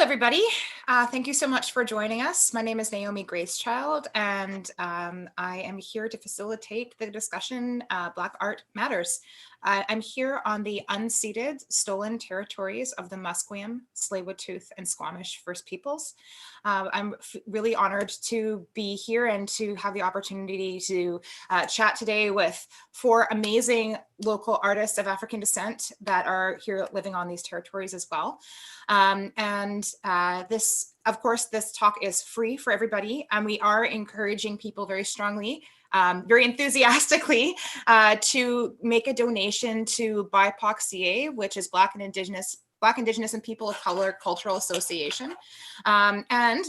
everybody. Thank you so much for joining us. My name is Naomi Gracechild, and I am here to facilitate the discussion, Black Art Matters. I'm here on the unceded, stolen territories of the Musqueam, Tsleil-Waututh, and Squamish First Peoples. I'm really honored to be here and to have the opportunity to chat today with four amazing local artists of African descent that are here living on these territories as well. This, of course, this talk is free for everybody, and we are encouraging people very strongly, very enthusiastically, to make a donation to BIPOC-CA, which is Black Indigenous and People of Color Cultural Association. And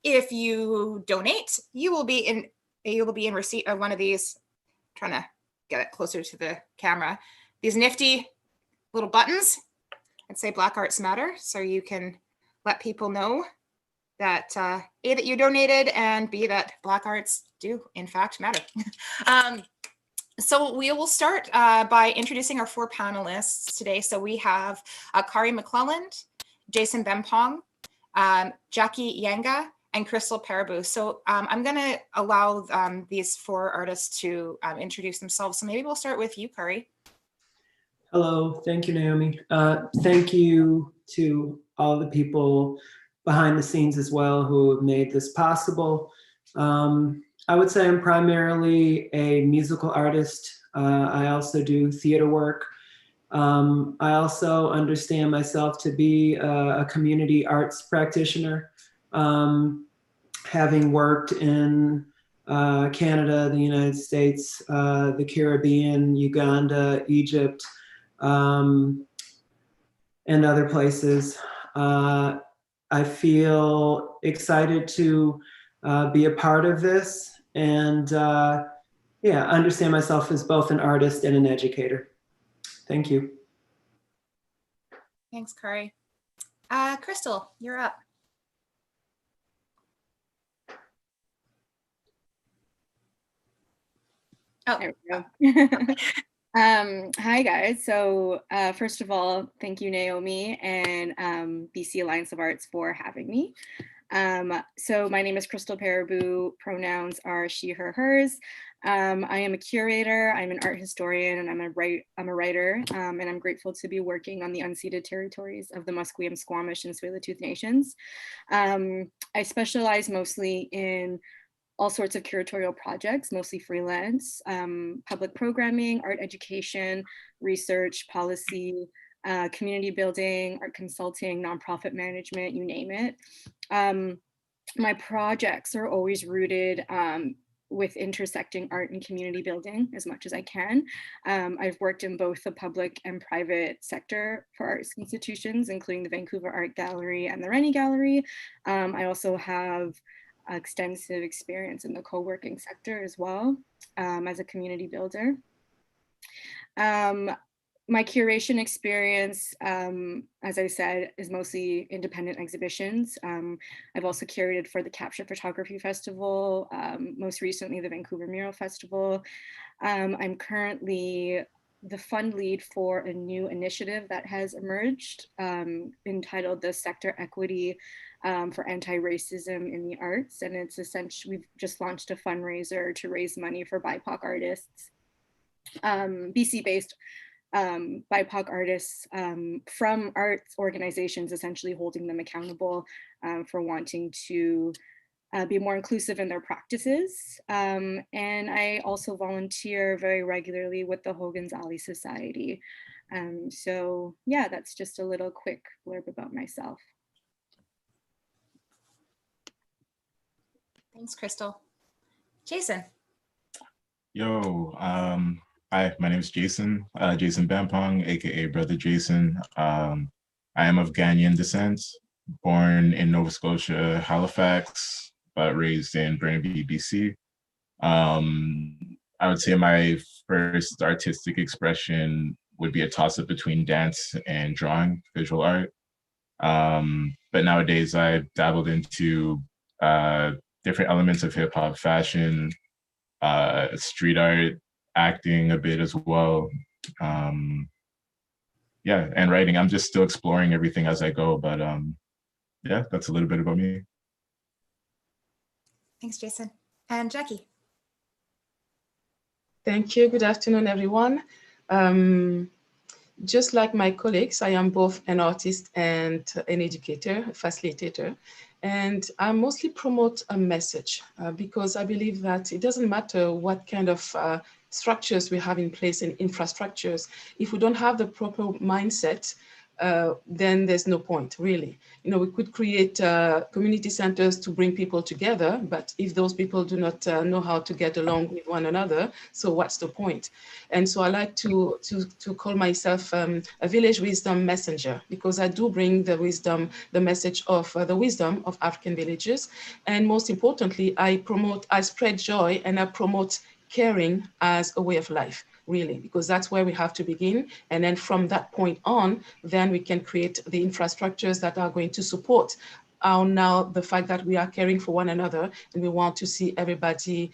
if you donate, you will be in receipt of one of these. I'm trying to get it closer to the camera. These nifty little buttons that say Black Arts Matter, so you can let people know that A, that you donated, and B, that Black arts do in fact matter. So we will start by introducing our four panelists today. So we have Khari McClelland, Jason Bempong, Jacky Yenga, and Krystal Paraboo. So I'm going to allow these four artists to introduce themselves. So maybe we'll start with you, Khari. Hello, thank you, Naomi. Thank you to all the people behind the scenes as well who have made this possible. I would say I'm primarily a musical artist. I also do theater work. I also understand myself to be a community arts practitioner, having worked in Canada, the United States, the Caribbean, Uganda, Egypt, and other places. I feel excited to be a part of this, and yeah, understand myself as both an artist and an educator. Thank you. Thanks, Khari. Krystal, you're up. Oh, there we go. Hi guys. So first of all, thank you, Naomi and BC Alliance of Arts for having me. So my name is Krystal Paraboo. Pronouns are she, her, hers. I am a curator, I'm an art historian, and I'm a writer, and I'm grateful to be working on the unceded territories of the Musqueam, Squamish, and Tsleil-Waututh nations. I specialize mostly in all sorts of curatorial projects, mostly freelance, public programming, art education, research, policy, community building, art consulting, nonprofit management, you name it. My projects are always rooted with intersecting art and community building as much as I can. I've worked in both the public and private sector for arts institutions, including the Vancouver Art Gallery and the Rennie Gallery. I also have extensive experience in the co-working sector as well, as a community builder. My curation experience, as I said, is mostly independent exhibitions. I've also curated for the Capture Photography Festival, most recently the Vancouver Mural Festival. I'm currently the fund lead for a new initiative that has emerged, entitled the Sector Equity for Anti-Racism in the Arts. And it's essentially, we've just launched a fundraiser to raise money for BIPOC artists, BC-based BIPOC artists from arts organizations, essentially holding them accountable for wanting to be more inclusive in their practices. And I also volunteer very regularly with the Hogan's Alley Society. So yeah, that's just a little quick blurb about myself. Thanks, Krystal. Jason. Yo, hi, my name is Jason, Jason Bempong, aka Brother Jason. I am of Ghanaian descent, born in Nova Scotia, Halifax, but raised in Burnaby, BC. I would say my first artistic expression would be a toss-up between dance and drawing, visual art. But nowadays I've dabbled into different elements of hip hop, fashion, street art, acting a bit as well. Yeah, and writing. I'm just still exploring everything as I go, but yeah, that's a little bit about me. Thanks, Jason. And Jacky. Thank you. Good afternoon, everyone. Just like my colleagues, I am both an artist and an educator, a facilitator, and I mostly promote a message because I believe that it doesn't matter what kind of structures we have in place and infrastructures. If we don't have the proper mindset, then there's no point, really. You know, we could create community centers to bring people together, but if those people do not know how to get along with one another, so what's the point? And so I like to call myself a village wisdom messenger, because I do bring the wisdom, the message of the wisdom of African villages. And most importantly, I spread joy and I promote caring as a way of life, really, because that's where we have to begin. And then from that point on, then we can create the infrastructures that are going to support now the fact that we are caring for one another and we want to see everybody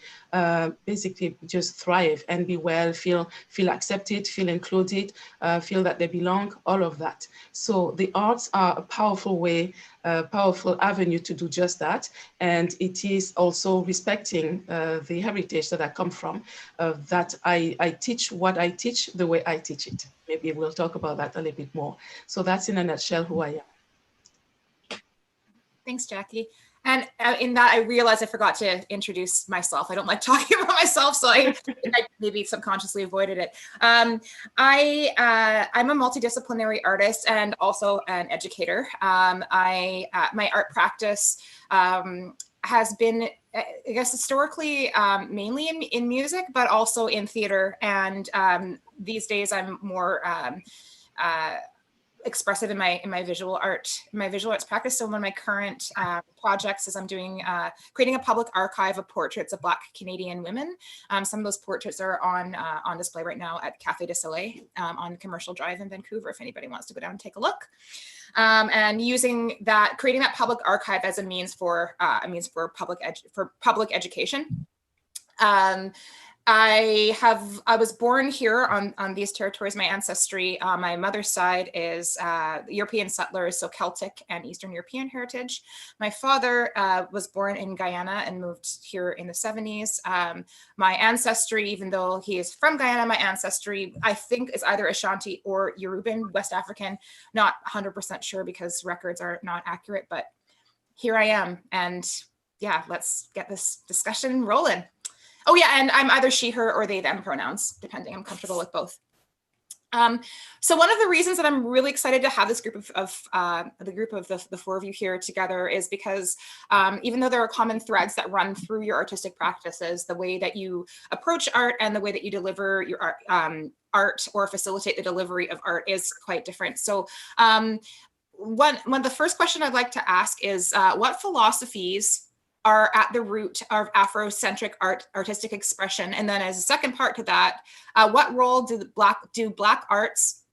basically just thrive and be well, feel accepted, feel included, feel that they belong, all of that. So the arts are a powerful way, a powerful avenue to do just that. And it is also respecting the heritage that I come from, that I teach what I teach the way I teach it. Maybe we'll talk about that a little bit more. So that's in a nutshell who I am. Thanks, Jacky. And in that, I realized I forgot to introduce myself. I don't like talking about myself, so I maybe subconsciously avoided it. I'm a multidisciplinary artist and also an educator. My art practice has been, I guess, historically mainly in music, but also in theater. And these days, I'm more expressive in my visual arts practice. So one of my current projects is I'm doing creating a public archive of portraits of Black Canadian women. Some of those portraits are on display right now at Café de Soleil on Commercial Drive in Vancouver, if anybody wants to go down and take a look. And using that, creating that public archive as a means for public education. I was born here on these territories. My ancestry, my mother's side is European settlers, so Celtic and Eastern European heritage. My father was born in Guyana and moved here in the 70s. My ancestry, even though he is from Guyana, my ancestry, I think, is either Ashanti or Yoruban, West African. Not 100% sure because records are not accurate, but here I am. And yeah, let's get this discussion rolling. Oh yeah, and I'm either she, her, or they, them pronouns, depending. I'm comfortable with both. So one of the reasons that I'm really excited to have this group of the four of you here together is because even though there are common threads that run through your artistic practices, the way that you approach art and the way that you deliver your art or facilitate the delivery of art is quite different. So the first question I'd like to ask is what philosophies are at the root of Afrocentric artistic expression? And then as a second part to that, what role do Black arts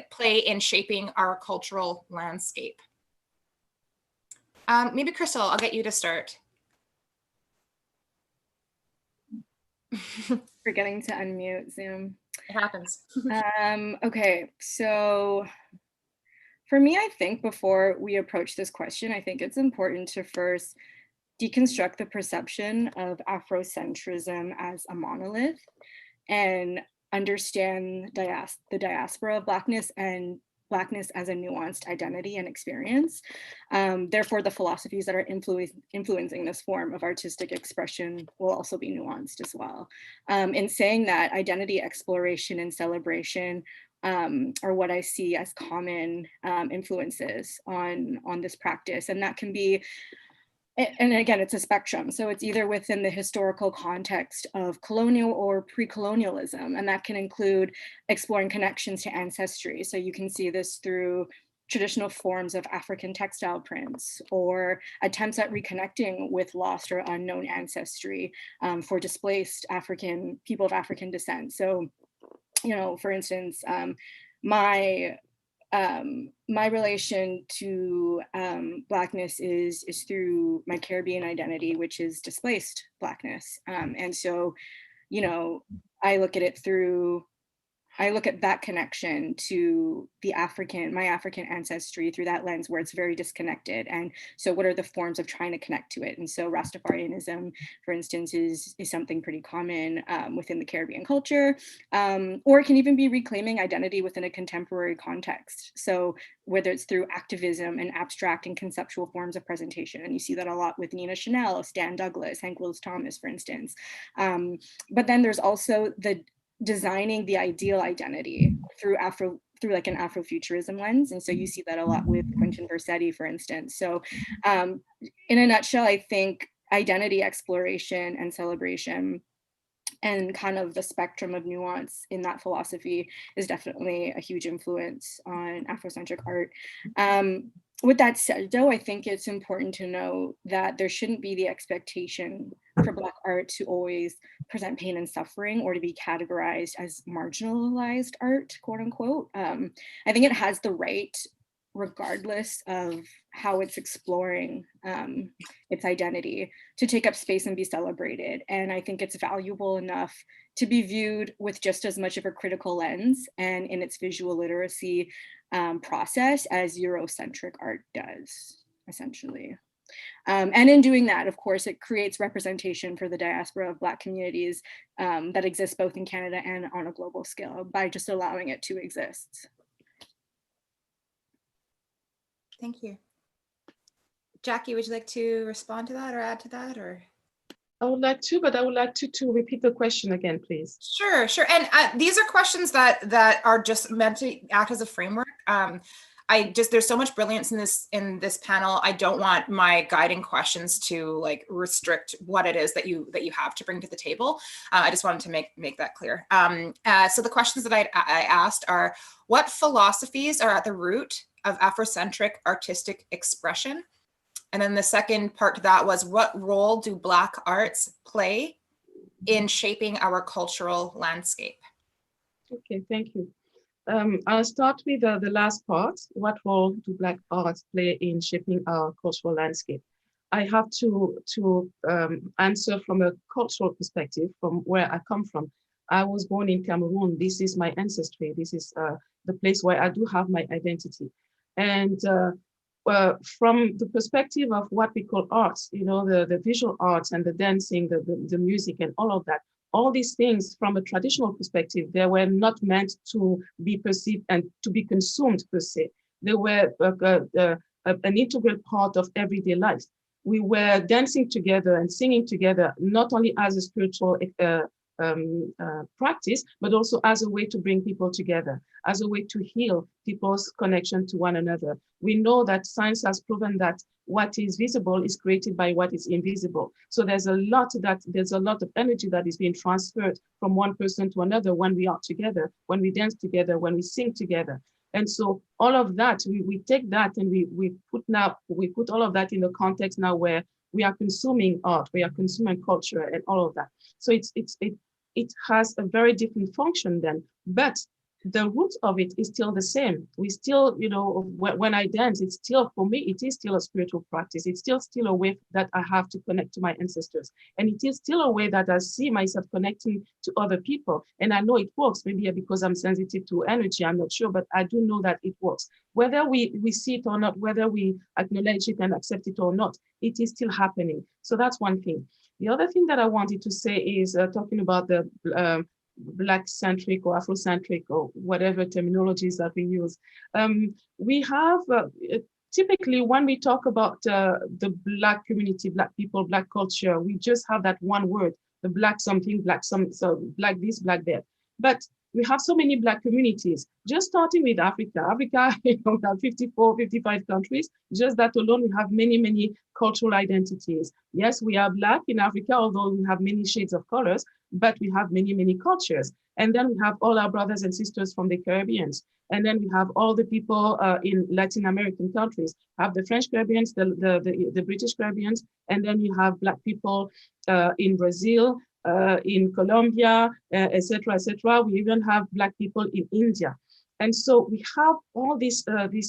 play in shaping our cultural landscape? Maybe Krystal, I'll get you to start. Forgetting to unmute Zoom. It happens. Okay, so for me, I think before we approach this question, I think it's important to first deconstruct the perception of Afrocentrism as a monolith and understand the diaspora of Blackness and Blackness as a nuanced identity and experience. Therefore, the philosophies that are influencing this form of artistic expression will also be nuanced as well. In saying that, identity exploration and celebration are what I see as common influences on this practice. And that can be, and again, it's a spectrum. So it's either within the historical context of colonial or pre-colonialism, and that can include exploring connections to ancestry. So you can see this through traditional forms of African textile prints or attempts at reconnecting with lost or unknown ancestry for displaced people of African descent. So, you know, for instance, my relation to Blackness is through my Caribbean identity, which is displaced Blackness. And so, you know, I look at it through I look at that connection to my African ancestry through that lens where it's very disconnected. And so what are the forms of trying to connect to it? And so Rastafarianism, for instance, is something pretty common within the Caribbean culture, or it can even be reclaiming identity within a contemporary context. So whether it's through activism and abstract and conceptual forms of presentation, and you see that a lot with Nina Chanel, Stan Douglas, Hank Willis Thomas, for instance. But then there's also the designing the ideal identity through like an Afrofuturism lens. And so you see that a lot with Quentin Versetti, for instance. So in a nutshell, I think identity exploration and celebration and kind of the spectrum of nuance in that philosophy is definitely a huge influence on Afrocentric art. With that said, though, I think it's important to know that there shouldn't be the expectation for Black art to always present pain and suffering or to be categorized as marginalized art, quote unquote. I think it has the right, regardless of how it's exploring its identity, to take up space and be celebrated. And I think it's valuable enough to be viewed with just as much of a critical lens and in its visual literacy process as Eurocentric art does, essentially. And in doing that, of course, it creates representation for the diaspora of Black communities that exist both in Canada and on a global scale by just allowing it to exist. Thank you. Jacky, would you like to respond to that or add to that, or? I would like to, but I would like to repeat the question again, please. Sure. And these are questions that are just meant to act as a framework. There's so much brilliance in this panel. I don't want my guiding questions to like restrict what it is that you have to bring to the table. I just wanted to make that clear. So the questions that I asked are, what philosophies are at the root of Afrocentric artistic expression? And then the second part to that was, what role do Black arts play in shaping our cultural landscape? Okay, thank you. I'll start with the last part. What role do Black arts play in shaping our cultural landscape? I have to answer from a cultural perspective, from where I come from. I was born in Cameroon. This is my ancestry. This is the place where I do have my identity. And from the perspective of what we call arts, you know, the visual arts and the dancing, the music and all of that, all these things from a traditional perspective, they were not meant to be perceived and to be consumed per se. They were an integral part of everyday life. We were dancing together and singing together, not only as a spiritual practice, but also as a way to bring people together, as a way to heal people's connection to one another. We know that science has proven that what is visible is created by what is invisible. So there's a lot of energy that is being transferred from one person to another when we are together, when we dance together, when we sing together. And so all of that, we take that and we put all of that in the context now where we are consuming art, we are consuming culture and all of that. So it has a very different function then, but the root of it is still the same. We still, you know, when I dance, it's still, for me, it is still a spiritual practice. It's still a way that I have to connect to my ancestors. And it is still a way that I see myself connecting to other people. And I know it works, maybe because I'm sensitive to energy, I'm not sure, but I do know that it works. Whether we see it or not, whether we acknowledge it and accept it or not, it is still happening. So that's one thing. The other thing that I wanted to say is talking about the Black-centric or Afrocentric or whatever terminologies that we use. We have, typically when we talk about the Black community, Black people, Black culture, we just have that one word, the Black something, Black some, so Black this, Black that. But we have so many Black communities, just starting with Africa. Africa, you know, we have 54, 55 countries. Just that alone, we have many, many cultural identities. Yes, we are Black in Africa, although we have many shades of colors, but we have many, many cultures. And then we have all our brothers and sisters from the Caribbean. And then we have all the people in Latin American countries, have the French Caribbeans, the British Caribbeans, and then you have Black people in Brazil, in Colombia, etc., etc. We even have Black people in India. And so we have all this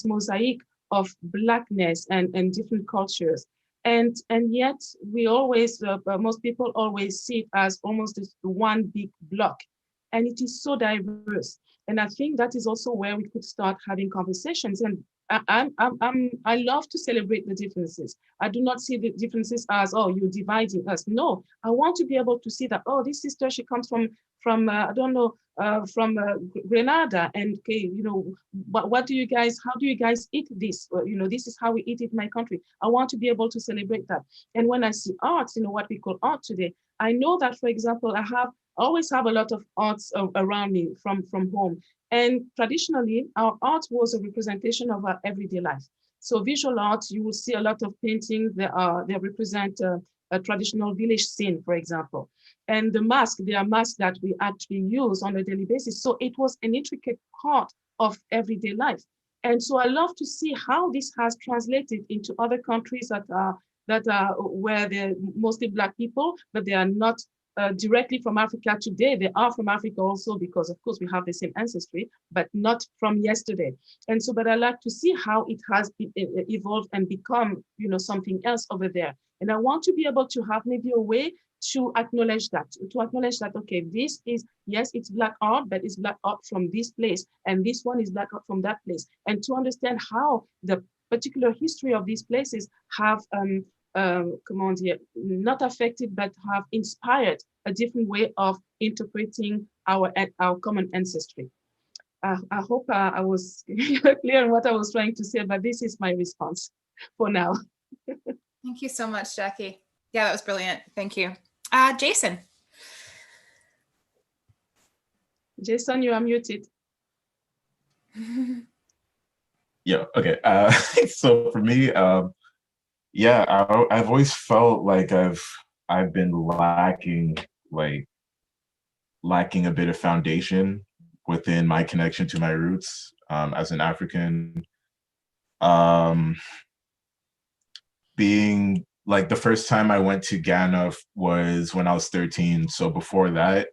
mosaic of Blackness and different cultures. And yet we always, most people always see it as almost this one big block. and it is so diverse. And I think that is also where we could start having conversations. And I love to celebrate the differences. I do not see the differences as, oh, you're dividing us. No, I want to be able to see that, oh, this sister, she comes from I don't know, from Grenada, and okay, you know, what do you guys, how do you guys eat this? You know, this is how we eat it in my country. I want to be able to celebrate that. And when I see arts, you know, what we call art today, I know that, for example, I always have a lot of arts around me from home. And traditionally, our art was a representation of our everyday life. So visual arts, you will see a lot of paintings that represent a traditional village scene, for example. And the masks, they are masks that we actually use on a daily basis. So it was an intricate part of everyday life. And so I love to see how this has translated into other countries that are where they're mostly Black people, but they are not directly from Africa today. They are from Africa also, because of course we have the same ancestry, but not from yesterday. And so, but I like to see how it has evolved and become, you know, something else over there. And I want to be able to have maybe a way to acknowledge that, okay, this is, yes, it's Black art, but it's Black art from this place, and this one is Black art from that place. And to understand how the particular history of these places have not affected, but have inspired a different way of interpreting our common ancestry. I hope I was clear on what I was trying to say, but this is my response for now. Thank you so much, Jacky. Yeah, that was brilliant. Thank you. Jason. Jason, you are muted. Yeah, okay. So for me, yeah, I've always felt like I've been lacking a bit of foundation within my connection to my roots as an African. Being like, the first time I went to Ghana was when I was 13. So before that,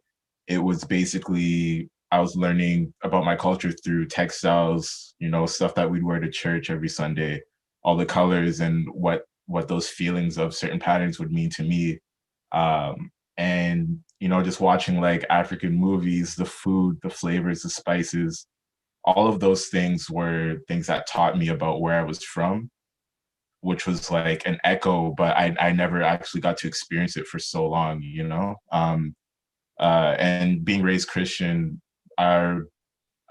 it was basically, I was learning about my culture through textiles, you know, stuff that we'd wear to church every Sunday, all the colors and what those feelings of certain patterns would mean to me. And, you know, just watching like African movies, the food, the flavors, the spices, all of those things were things that taught me about where I was from, which was like an echo, but I never actually got to experience it for so long, you know? And being raised Christian, I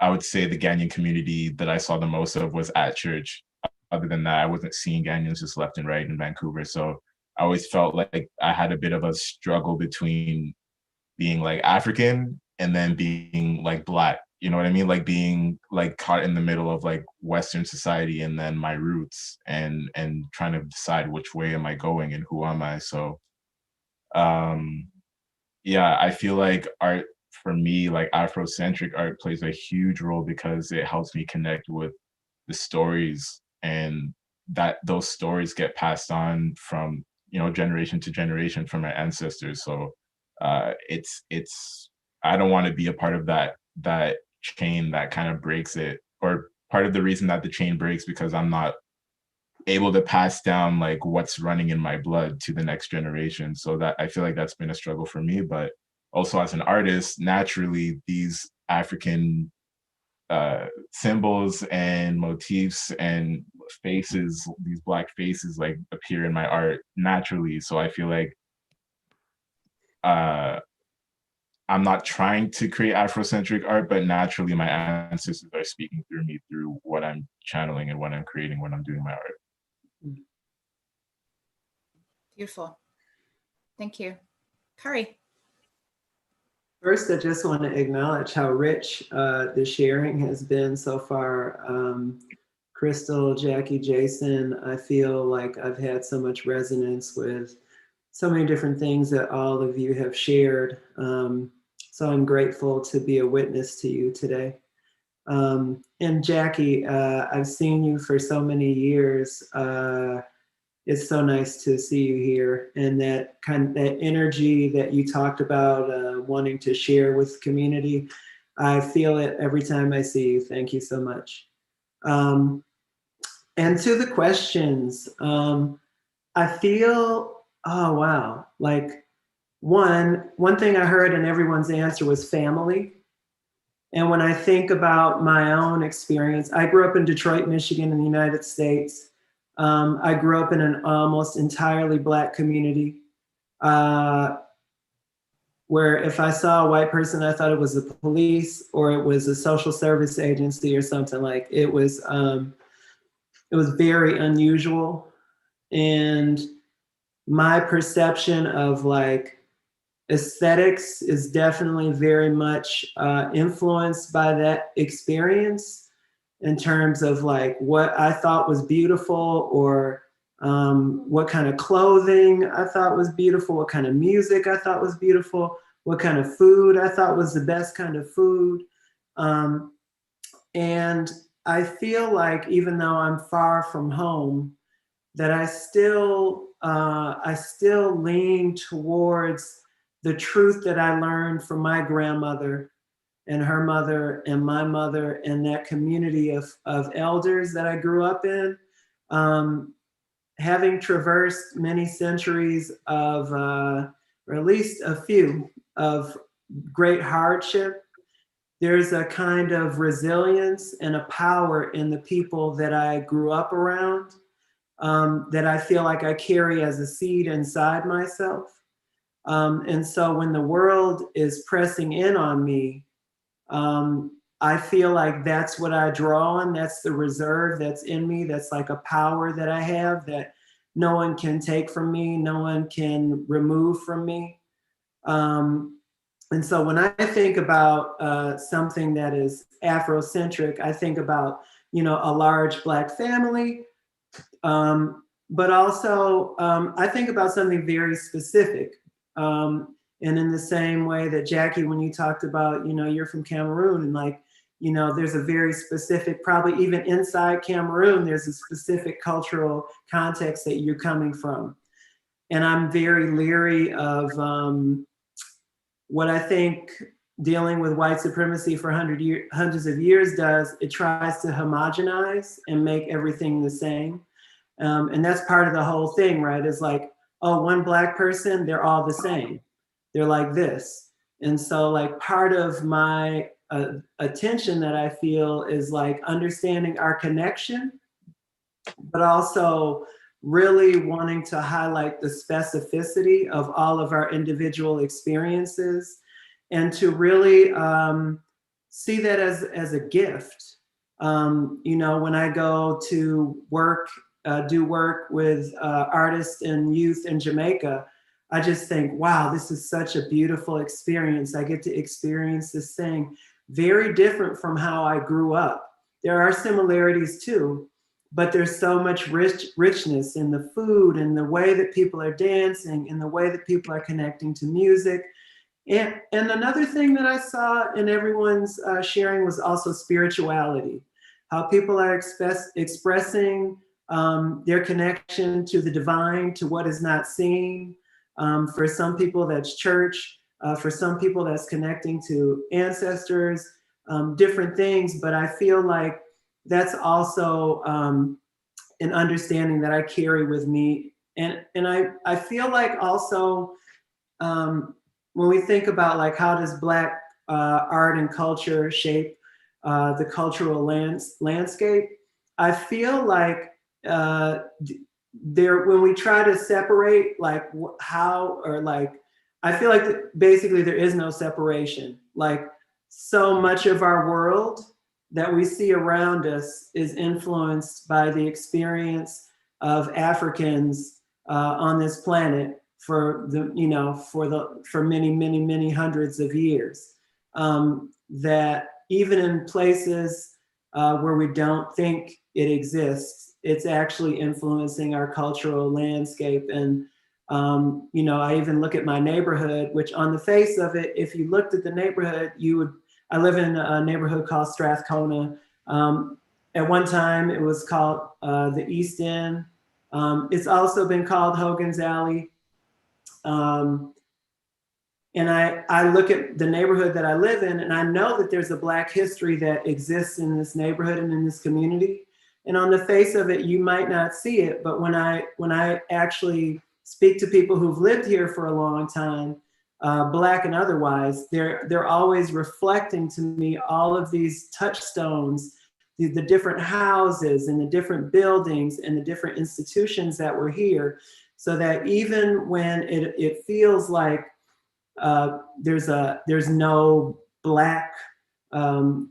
would say the Ghanaian community that I saw the most of was at church. Other than that, I wasn't seeing Ghanaians just left and right in Vancouver. So I always felt like I had a bit of a struggle between being like African and then being like Black. You know what I mean? Like being like caught in the middle of like Western society and then my roots, and trying to decide which way am I going and who am I. So yeah, I feel like art for me, like Afrocentric art, plays a huge role because it helps me connect with the stories, and that those stories get passed on from, you know, generation to generation from my ancestors. So it's I don't want to be a part of that chain that kind of breaks it, or part of the reason that the chain breaks because I'm not able to pass down like what's running in my blood to the next generation. So that, I feel like that's been a struggle for me. But also as an artist, naturally these African symbols and motifs and faces, these Black faces, like appear in my art naturally. So I feel like I'm not trying to create Afrocentric art, but naturally my ancestors are speaking through me, through what I'm channeling and what I'm creating when I'm doing my art. Beautiful. Thank you. Khari. First, I just want to acknowledge how rich the sharing has been so far. Krystal, Jacky, Jason, I feel like I've had so much resonance with so many different things that all of you have shared. So I'm grateful to be a witness to you today. And Jacky, I've seen you for so many years. It's so nice to see you here, and that energy that you talked about, wanting to share with community. I feel it every time I see you. Thank you so much. And to the questions, I feel, oh wow, like one thing I heard in everyone's answer was family. And when I think about my own experience, I grew up in Detroit, Michigan in the United States. I grew up in an almost entirely Black community where if I saw a white person, I thought it was the police or it was a social service agency or something. Like it was very unusual. And my perception of like aesthetics is definitely very much influenced by that experience in terms of like what I thought was beautiful or what kind of clothing I thought was beautiful, what kind of music I thought was beautiful, what kind of food I thought was the best kind of food. And I feel like even though I'm far from home, that I still lean towards the truth that I learned from my grandmother and her mother and my mother and that community of elders that I grew up in. Having traversed many centuries of, or at least a few, of great hardship, there's a kind of resilience and a power in the people that I grew up around that I feel like I carry as a seed inside myself. And so when the world is pressing in on me, I feel like that's what I draw on. That's the reserve that's in me. That's like a power that I have that no one can take from me. No one can remove from me. And so when I think about something that is Afrocentric, I think about, you know, a large Black family, but also I think about something very specific. And in the same way that Jacky, when you talked about, you know, you're from Cameroon and like, you know, there's a very specific, probably even inside Cameroon, there's a specific cultural context that you're coming from. And I'm very leery of what I think dealing with white supremacy for hundreds of years does. It tries to homogenize and make everything the same. And that's part of the whole thing, right? Is like, oh, one Black person, they're all the same. They're like this. And so like part of my attention that I feel is like understanding our connection, but also really wanting to highlight the specificity of all of our individual experiences and to really see that as a gift. You know, when I go to work, do work with artists and youth in Jamaica, I just think, wow, this is such a beautiful experience. I get to experience this thing very different from how I grew up. There are similarities too, but there's so much richness in the food and the way that people are dancing and the way that people are connecting to music. And another thing that I saw in everyone's sharing was also spirituality, how people are expressing their connection to the divine, to what is not seen. For some people, that's church. For some people, that's connecting to ancestors, different things. But I feel like that's also an understanding that I carry with me. And I feel like also when we think about like how does Black art and culture shape the cultural landscape, I feel like when we try to separate like how or like, I feel like basically there is no separation. Like so much of our world that we see around us is influenced by the experience of Africans on this planet for many hundreds of years. That even in places where we don't think it exists, it's actually influencing our cultural landscape. And you know, I even look at my neighborhood, which on the face of it, if you looked at the neighborhood, I live in a neighborhood called Strathcona. At one time it was called the East End. It's also been called Hogan's Alley. And I look at the neighborhood that I live in and I know that there's a Black history that exists in this neighborhood and in this community. And on the face of it, you might not see it, but when I actually speak to people who've lived here for a long time, Black and otherwise, they're always reflecting to me all of these touchstones, the different houses and the different buildings and the different institutions that were here, so that even when it feels like there's no Black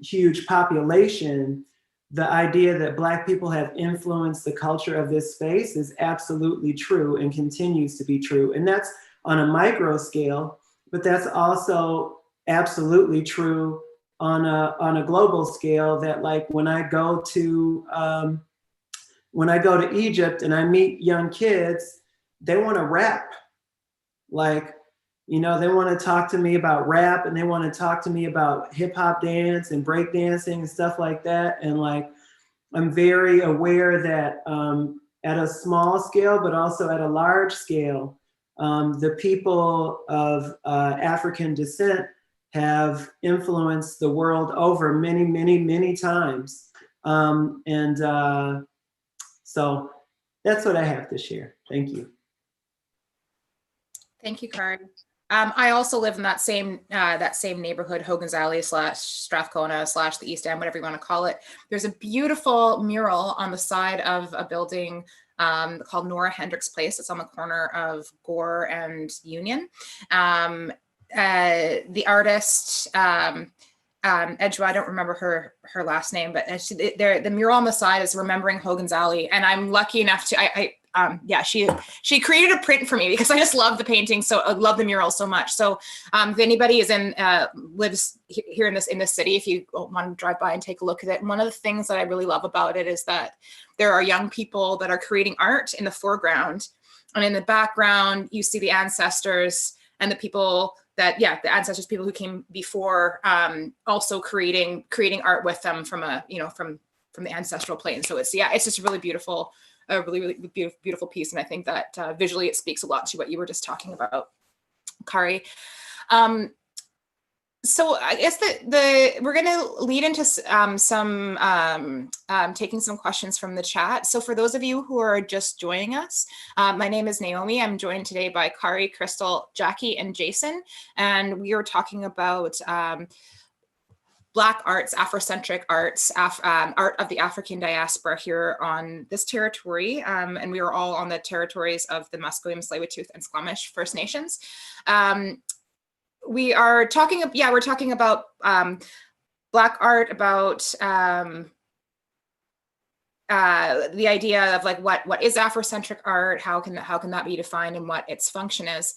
huge population, the idea that Black people have influenced the culture of this space is absolutely true and continues to be true. And that's on a micro scale, but that's also absolutely true on a global scale, that like when I go to Egypt and I meet young kids, they want to rap. Like, you know, they want to talk to me about rap, and they want to talk to me about hip hop dance and break dancing and stuff like that. And like, I'm very aware that at a small scale, but also at a large scale, the people of African descent have influenced the world over many, many, many times. So that's what I have to share. Thank you. Thank you, Khari. I also live in that same neighborhood, Hogan's Alley / Strathcona / the East End, whatever you want to call it. There's a beautiful mural on the side of a building called Nora Hendricks Place. It's on the corner of Gore and Union. The artist, Edgewa, I don't remember her last name, but the mural on the side is remembering Hogan's Alley, and I'm lucky enough to she created a print for me because I just love the painting, so I love the mural so much. So if anybody is lives here in this city, if you want to drive by and take a look at it, one of the things that I really love about it is that there are young people that are creating art in the foreground, and in the background you see the ancestors and the people that, the ancestors, people who came before, also creating art with them from the ancestral plane. So it's just really beautiful. A really, really beautiful piece. And I think that visually it speaks a lot to what you were just talking about, Khari. So I guess we're going to lead into taking some questions from the chat. So for those of you who are just joining us, my name is Naomi. I'm joined today by Khari, Krystal, Jacky, and Jason. And we are talking about Black arts, Afrocentric arts, art of the African diaspora here on this territory. And we are all on the territories of the Musqueam, Tsleil-Waututh, and Squamish First Nations. We are talking, we're talking about Black art, about the idea of like what is Afrocentric art, how can that be defined, and what its function is.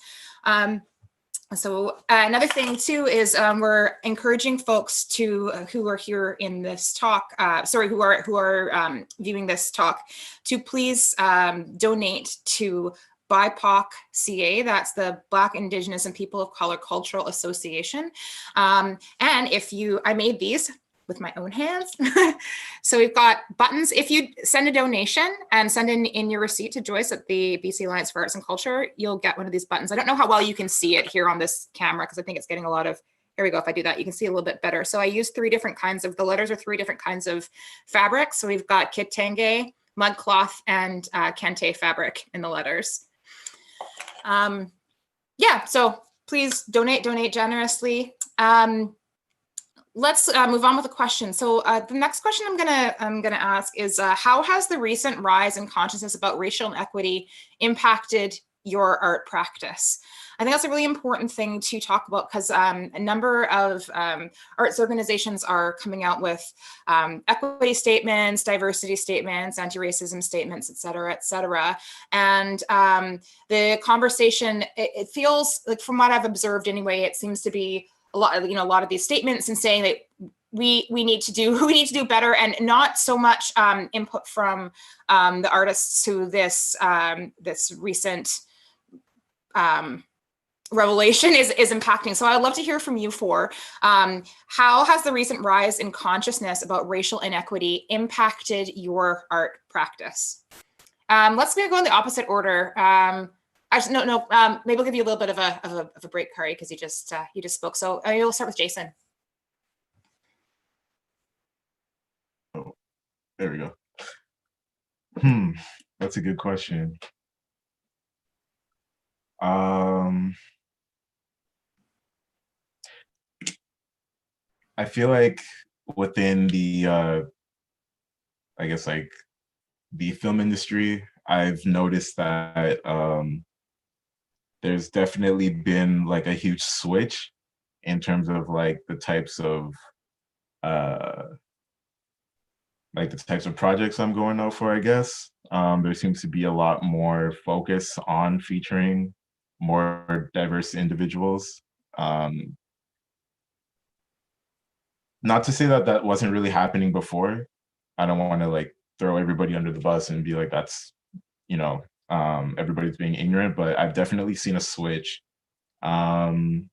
So another thing too is we're encouraging folks who are here in this talk, who are viewing this talk, to please donate to BIPOC CA. That's the Black, Indigenous, and People of Color Cultural Association. And I made these with my own hands. So we've got buttons. If you send a donation and send in your receipt to Joyce at the BC Alliance for Arts and Culture, you'll get one of these buttons. I don't know how well you can see it here on this camera, because I think it's getting a lot of, here we go. If I do that, you can see a little bit better. So I use the letters are 3 different kinds of fabric. So we've got kitenge, mud cloth, and kente fabric in the letters. So please donate generously. Let's move on with a question. So the next question I'm gonna ask is, how has the recent rise in consciousness about racial inequity impacted your art practice? I think that's a really important thing to talk about, because a number of arts organizations are coming out with equity statements, diversity statements, anti-racism statements, et cetera, et cetera. And the conversation, it feels like, from what I've observed anyway, it seems to be a lot of these statements and saying that we need to do better, and not so much input from the artists who this recent revelation is impacting. So I'd love to hear from you four. How has the recent rise in consciousness about racial inequity impacted your art practice? Let's go in the opposite order. Maybe we'll give you a little bit of a break, Khari, because you just spoke. So we'll start with Jason. Oh, there we go. That's a good question. I feel like within the, I guess like the film industry, I've noticed that there's definitely been like a huge switch in terms of like the types of projects I'm going out for, I guess. There seems to be a lot more focus on featuring more diverse individuals. Not to say that that wasn't really happening before. I don't want to like throw everybody under the bus and be like, that's, you know, everybody's being ignorant, but I've definitely seen a switch. And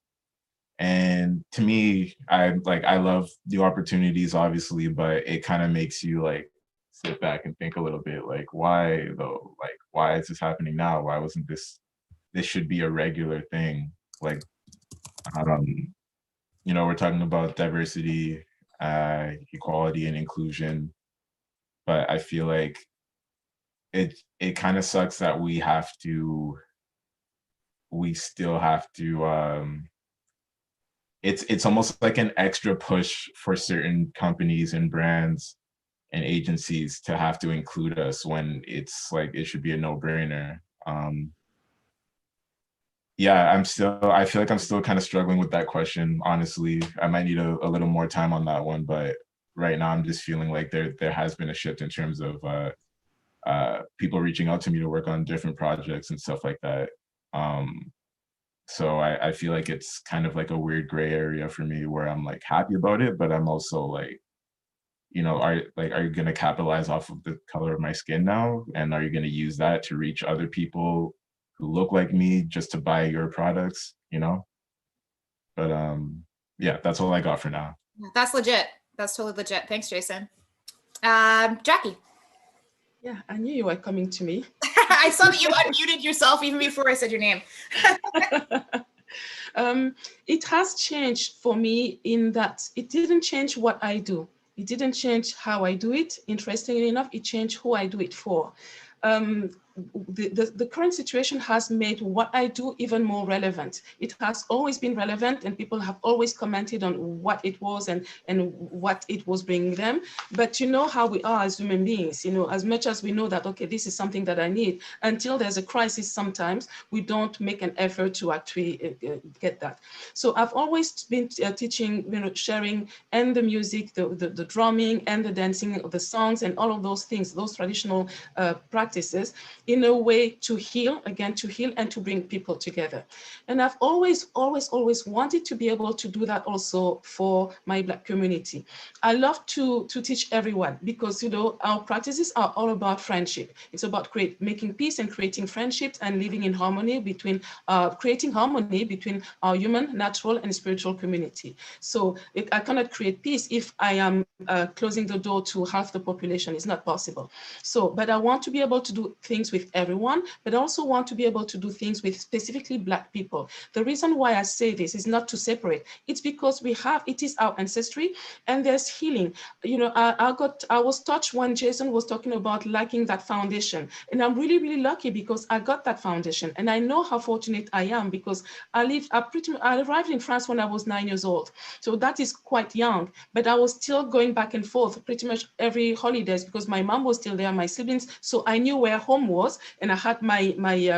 to me, I love the opportunities, obviously, but it kind of makes you like sit back and think a little bit, like, why though? Like, why is this happening now? Why wasn't this should be a regular thing? Like, you know, we're talking about diversity, equality, and inclusion, but I feel like it kind of sucks that we still have to it's almost like an extra push for certain companies and brands and agencies to have to include us when it's like it should be a no-brainer. Yeah, I feel like I'm still kind of struggling with that question, honestly. I might need a little more time on that one, but right now I'm just feeling like there has been a shift in terms of people reaching out to me to work on different projects and stuff like that. So I feel like it's kind of like a weird gray area for me where I'm like happy about it, but I'm also like, you know, are you going to capitalize off of the color of my skin now? And are you going to use that to reach other people who look like me just to buy your products, you know? But yeah, that's all I got for now. That's legit. That's totally legit. Thanks, Jason. Jacky. Yeah, I knew you were coming to me. I saw that you unmuted yourself even before I said your name. It has changed for me in that it didn't change what I do. It didn't change how I do it. Interestingly enough, it changed who I do it for. The current situation has made what I do even more relevant. It has always been relevant and people have always commented on what it was and what it was bringing them. But you know how we are as human beings, you know, as much as we know that, okay, this is something that I need, until there's a crisis sometimes, we don't make an effort to actually get that. So I've always been teaching, you know, sharing and the music, the drumming and the dancing, the songs and all of those things, those traditional practices, in a way to heal, again, to heal and to bring people together. And I've always wanted to be able to do that also for my Black community. I love to teach everyone because, you know, our practices are all about friendship. It's about making peace and creating friendships and living in harmony between, creating harmony between our human, natural, and spiritual community. So I cannot create peace if I am closing the door to half the population. It's not possible. So, but I want to be able to do things with everyone, but I also want to be able to do things with specifically Black people. The reason why I say this is not to separate. It's because it is our ancestry and there's healing. You know, I was touched when Jason was talking about lacking that foundation. And I'm really, really lucky because I got that foundation. And I know how fortunate I am because I arrived in France when I was 9 years old. So that is quite young, but I was still going back and forth pretty much every holidays because my mom was still there, my siblings. So I knew where home was and I had my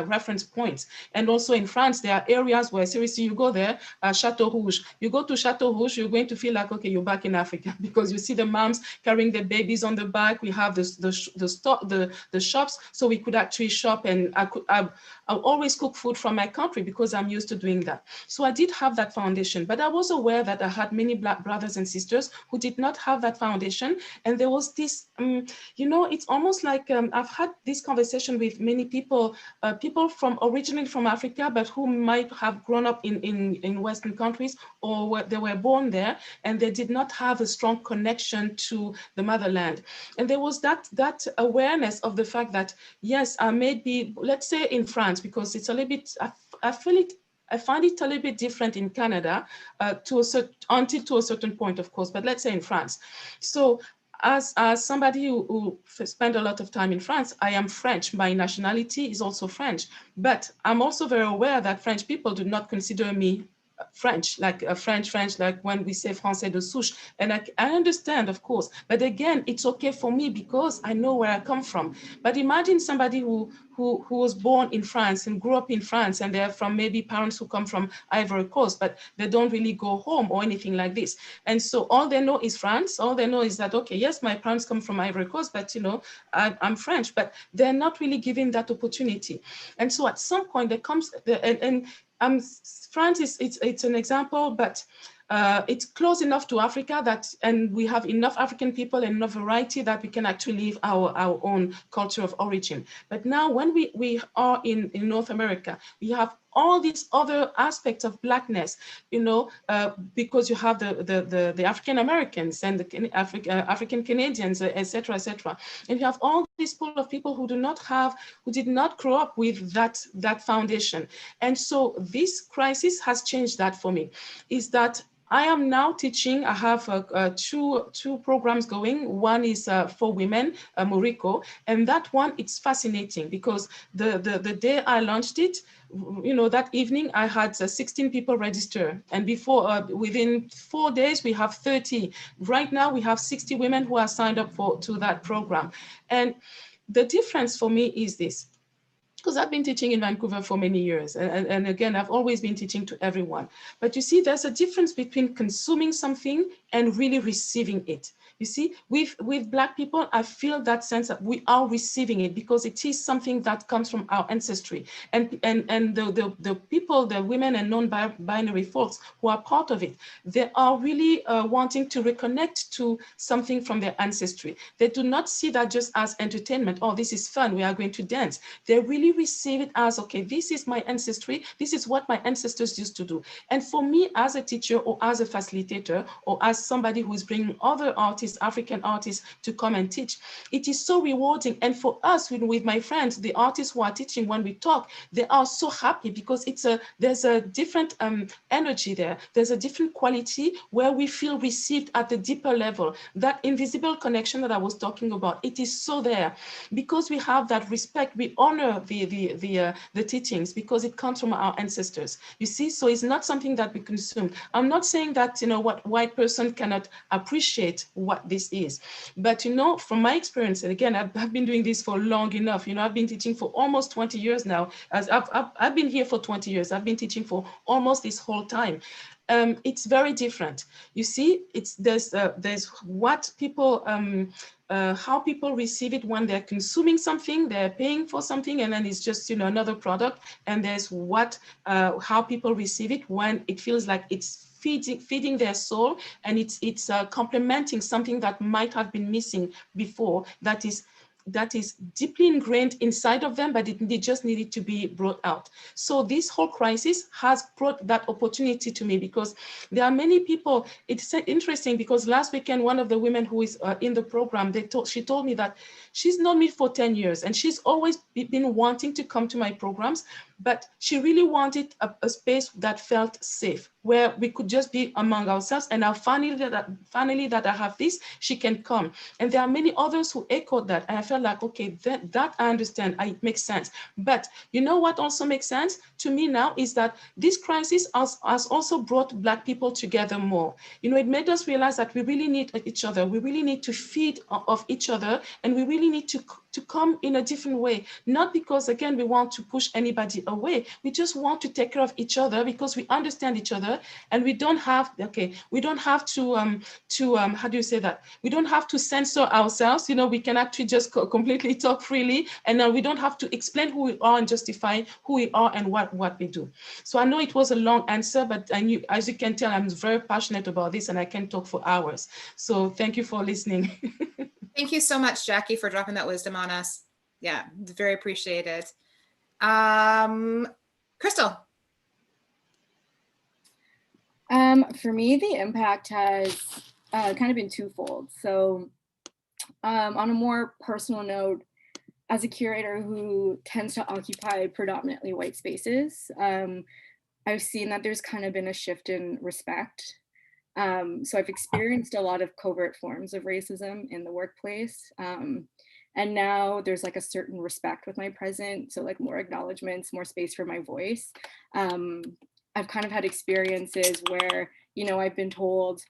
reference points. And also in France, there are areas where seriously you go there, Chateau Rouge. You go to Chateau Rouge, you're going to feel like, okay, you're back in Africa because you see the moms carrying their babies on the back. We have the shops, so we could actually shop, and I always cook food from my country because I'm used to doing that. So I did have that foundation, but I was aware that I had many Black brothers and sisters who did not have that foundation. And there was this, you know, it's almost like I've had this conversation with many people, people originally from Africa, but who might have grown up in Western countries or they were born there and they did not have a strong connection to the motherland. And there was that awareness of the fact that, yes, I may be, let's say in France, because it's a little bit, I find it a little bit different in Canada until to a certain point, of course, but let's say in France. So as somebody who spent a lot of time in France, I am French. My nationality is also French, but I'm also very aware that French people do not consider me French, like French, like when we say français de souche. And I understand, of course, but again, it's okay for me because I know where I come from. But imagine somebody who was born in France and grew up in France, and they're from maybe parents who come from Ivory Coast, but they don't really go home or anything like this. And so all they know is France. All they know is that, okay, yes, my parents come from Ivory Coast, but you know, I'm French, but they're not really given that opportunity. And so at some point there comes, France it's an example, but it's close enough to Africa that, and we have enough African people and enough variety that we can actually live our own culture of origin. But now when we are in North America, we have all these other aspects of Blackness, you know, because you have the African Americans and the African Canadians, etc., etc. And you have all this pool of people who did not grow up with that foundation. And so this crisis has changed that for me, is that I am now teaching. I have two programs going. One is for women, Moriko, and that one, it's fascinating because the day I launched it, you know, that evening I had 16 people register, and before within 4 days we have 30. Right now we have 60 women who are signed up to that program. And the difference for me is this, because I've been teaching in Vancouver for many years. And again, I've always been teaching to everyone. But you see, there's a difference between consuming something and really receiving it. You see, with Black people, I feel that sense that we are receiving it because it is something that comes from our ancestry. And the people, the women and non-binary folks who are part of it, they are really wanting to reconnect to something from their ancestry. They do not see that just as entertainment. Oh, this is fun, we are going to dance. They really receive it as, okay, this is my ancestry. This is what my ancestors used to do. And for me as a teacher or as a facilitator or as somebody who is bringing other artists, African artists, to come and teach, it is so rewarding. And for us, with my friends, the artists who are teaching, when we talk, they are so happy because there's a different energy there. There's a different quality where we feel received at the deeper level. That invisible connection that I was talking about, it is so there because we have that respect. We honor the teachings because it comes from our ancestors. You see, so it's not something that we consume. I'm not saying that, you know, what white person cannot appreciate what this is, but you know, from my experience, and again, I've been doing this for long enough. You know, I've been teaching for almost 20 years now. As I've been here for 20 years. I've been teaching for almost this whole time. It's very different. You see, there's what people. How people receive it when they're consuming something, they're paying for something, and then it's just, you know, another product. And there's how people receive it when it feels like it's feeding their soul, and it's complementing something that might have been missing before, that is deeply ingrained inside of them, but it just needed to be brought out. So this whole crisis has brought that opportunity to me because there are many people. It's interesting because last weekend, one of the women who is in the program, she told me that she's known me for 10 years and she's always been wanting to come to my programs, but she really wanted a space that felt safe, where we could just be among ourselves. And now finally that I have this, she can come. And there are many others who echoed that. And I felt like, okay, that I understand, it makes sense. But you know what also makes sense to me now is that this crisis has also brought Black people together more. You know, it made us realize that we really need each other. We really need to feed off each other, and we really need to come in a different way. Not because, again, we want to push anybody away. We just want to take care of each other because we understand each other, and we don't have to how do you say that? We don't have to censor ourselves. You know, we can actually just completely talk freely, and we don't have to explain who we are and justify who we are and what we do. So I know it was a long answer, but as you can tell, I'm very passionate about this and I can talk for hours. So thank you for listening. Thank you so much, Jackie, for dropping that wisdom on us. Yeah, very appreciated. Krystal. For me, the impact has kind of been twofold. So on a more personal note, as a curator who tends to occupy predominantly white spaces, I've seen that there's kind of been a shift in respect. So I've experienced a lot of covert forms of racism in the workplace. And now there's like a certain respect with my presence. So like more acknowledgements, more space for my voice. I've kind of had experiences where, you know, I've been told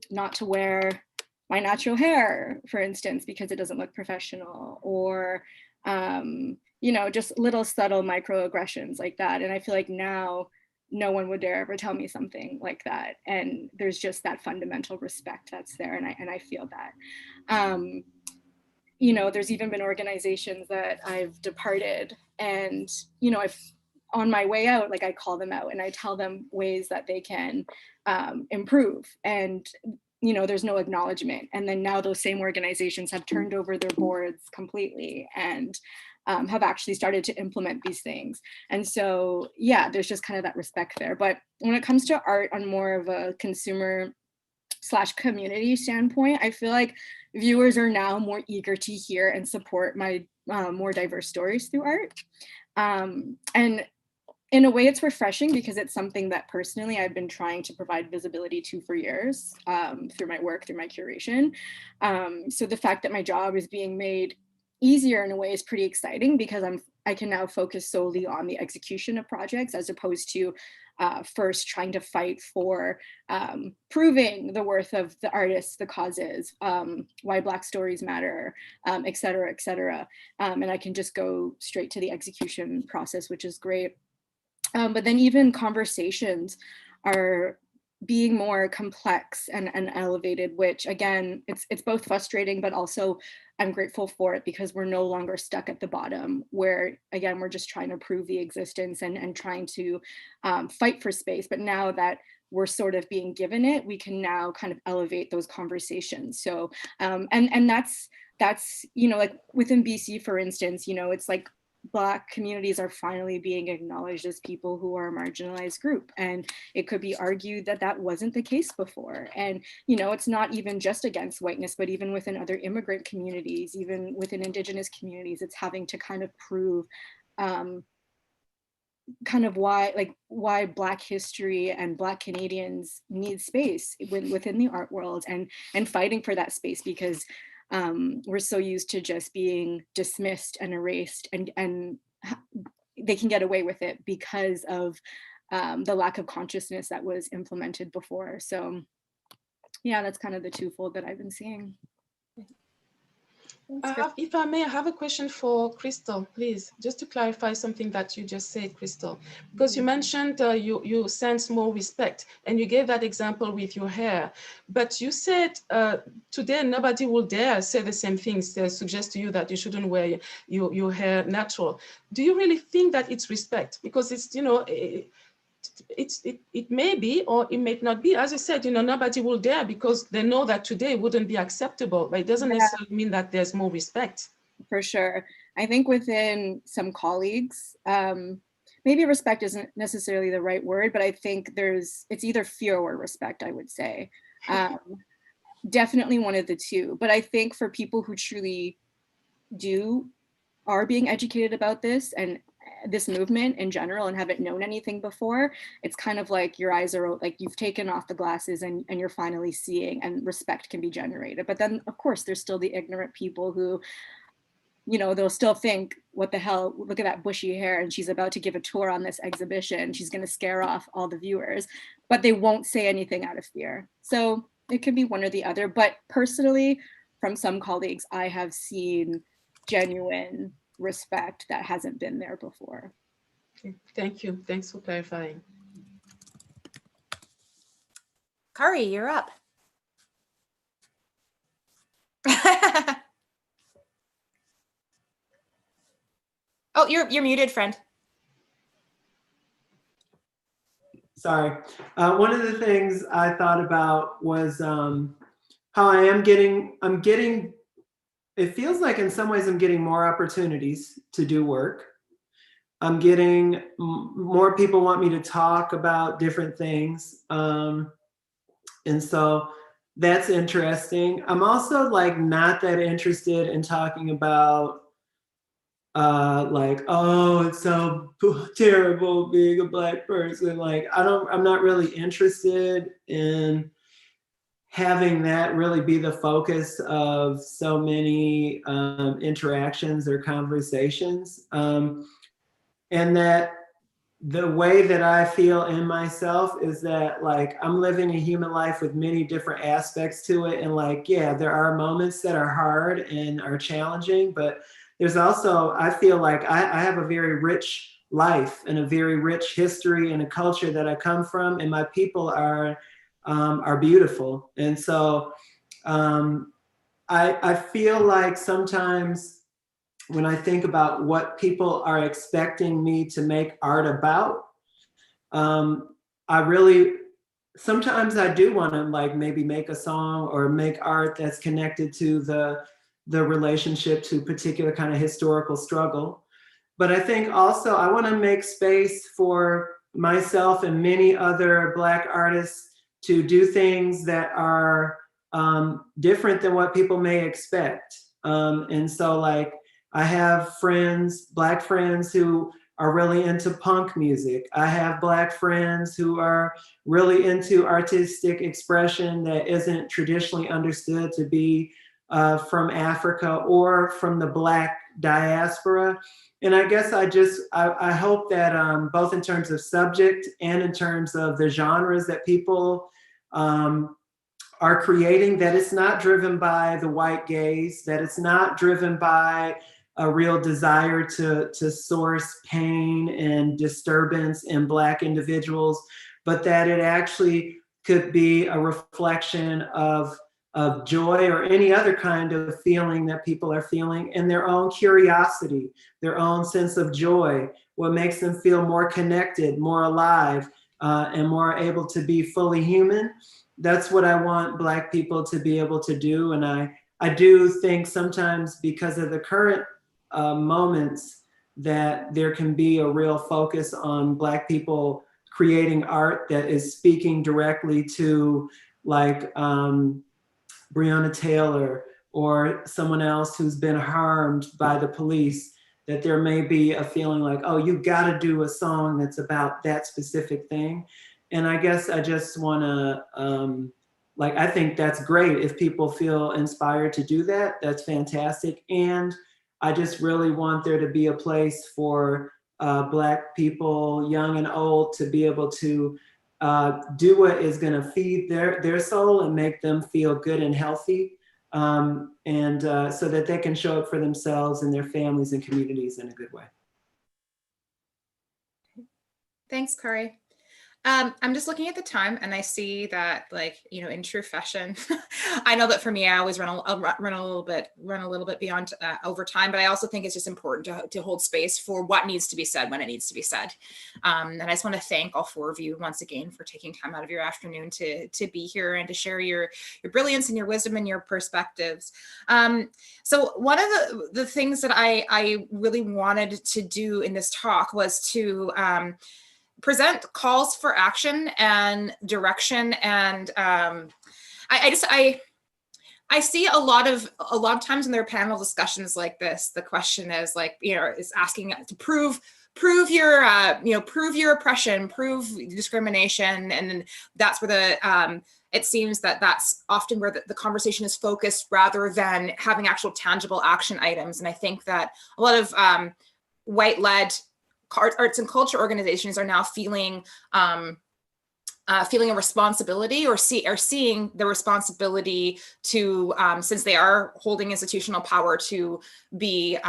not to wear my natural hair, for instance, because it doesn't look professional, or, you know, just little subtle microaggressions like that. And I feel like now no one would dare ever tell me something like that. And there's just that fundamental respect that's there. And I feel that. You know, there's even been organizations that I've departed, and, you know, on my way out, like I call them out and I tell them ways that they can improve. And, you know, there's no acknowledgement. And then now those same organizations have turned over their boards completely and have actually started to implement these things. And so, yeah, there's just kind of that respect there. But when it comes to art on more of a consumer / community standpoint, I feel like viewers are now more eager to hear and support my more diverse stories through art. And in a way, it's refreshing because it's something that personally I've been trying to provide visibility to for years through my work, through my curation. So the fact that my job is being made easier in a way is pretty exciting, because I can now focus solely on the execution of projects, as opposed to first trying to fight for proving the worth of the artists, the causes, why Black stories matter, et cetera, et cetera. And I can just go straight to the execution process, which is great. But then even conversations are being more complex and elevated, which again, it's both frustrating, but also I'm grateful for it, because we're no longer stuck at the bottom where, again, we're just trying to prove the existence and trying to fight for space. But now that we're sort of being given it, we can now kind of elevate those conversations. So, and that's, you know, like within BC, for instance, you know, it's like Black communities are finally being acknowledged as people who are a marginalized group. And it could be argued that that wasn't the case before. And, you know, it's not even just against whiteness, but even within other immigrant communities, even within Indigenous communities, it's having to kind of prove kind of why Black history and Black Canadians need space within the art world, and fighting for that space, because we're so used to just being dismissed and erased, and they can get away with it because of the lack of consciousness that was implemented before. So yeah, that's kind of the twofold that I've been seeing. If I may, I have a question for Krystal, please, just to clarify something that you just said, Krystal, because you mentioned you sense more respect, and you gave that example with your hair, but you said today nobody will dare say the same things, suggest to you that you shouldn't wear your hair natural. Do you really think that it's respect? Because it's, you know, it may be, or it may not be. As I said, you know, nobody will dare because they know that today wouldn't be acceptable, but it doesn't necessarily mean that there's more respect. For sure. I think within some colleagues, maybe respect isn't necessarily the right word, but I think it's either fear or respect, I would say. Definitely one of the two. But I think for people who truly are being educated about this and this movement in general and haven't known anything before, it's kind of like your eyes are like you've taken off the glasses and you're finally seeing, and respect can be generated. But then of course there's still the ignorant people who, you know, they'll still think, what the hell, look at that bushy hair, and she's about to give a tour on this exhibition, she's going to scare off all the viewers, but they won't say anything out of fear. So it could be one or the other. But personally, from some colleagues, I have seen genuine respect that hasn't been there before. Okay. Thank you. Thanks for clarifying. Khari, you're up. Oh, you're muted, friend. Sorry. One of the things I thought about was how I'm getting, it feels like in some ways I'm getting more opportunities to do work. I'm getting more people want me to talk about different things. And so that's interesting. I'm also like not that interested in talking about like, oh, it's so terrible being a Black person. Like, I'm not really interested in having that really be the focus of so many interactions or conversations. And that the way that I feel in myself is that like I'm living a human life with many different aspects to it. And like, yeah, there are moments that are hard and are challenging, but there's also, I feel like I have a very rich life and a very rich history and a culture that I come from, and my people are beautiful. And so I feel like sometimes when I think about what people are expecting me to make art about, I really, sometimes I do want to like maybe make a song or make art that's connected to the relationship to particular kind of historical struggle. But I think also I want to make space for myself and many other Black artists to do things that are different than what people may expect. And so like, I have friends, Black friends who are really into punk music. I have Black friends who are really into artistic expression that isn't traditionally understood to be from Africa or from the Black diaspora. And I guess I hope that both in terms of subject and in terms of the genres that people are creating, that it's not driven by the white gaze, that it's not driven by a real desire to source pain and disturbance in Black individuals, but that it actually could be a reflection of joy or any other kind of feeling that people are feeling, and their own curiosity, their own sense of joy, what makes them feel more connected, more alive, and more able to be fully human. That's what I want Black people to be able to do. And I do think sometimes because of the current moments that there can be a real focus on Black people creating art that is speaking directly to like Breonna Taylor or someone else who's been harmed by the police, that there may be a feeling like, oh, you gotta do a song that's about that specific thing. And I guess I just wanna, like, I think that's great. If people feel inspired to do that, that's fantastic. And I just really want there to be a place for Black people, young and old, to be able to do what is going to feed their soul and make them feel good and healthy, and so that they can show up for themselves and their families and communities in a good way. Thanks, Khari. I'm just looking at the time and I see that, like, you know, in true fashion, I know that for me, I always run a little bit beyond over time, but I also think it's just important to hold space for what needs to be said when it needs to be said. And I just want to thank all four of you once again for taking time out of your afternoon to be here and to share your brilliance and your wisdom and your perspectives. So one of the things that I really wanted to do in this talk was to present calls for action and direction. And I see a lot of times in their panel discussions like this, the question is like, you know, is asking to prove your, prove your oppression, prove discrimination. And then that's where the, it seems that that's often where the conversation is focused rather than having actual tangible action items. And I think that a lot of white-led arts and culture organizations are now feeling a responsibility or seeing the responsibility to, since they are holding institutional power, to be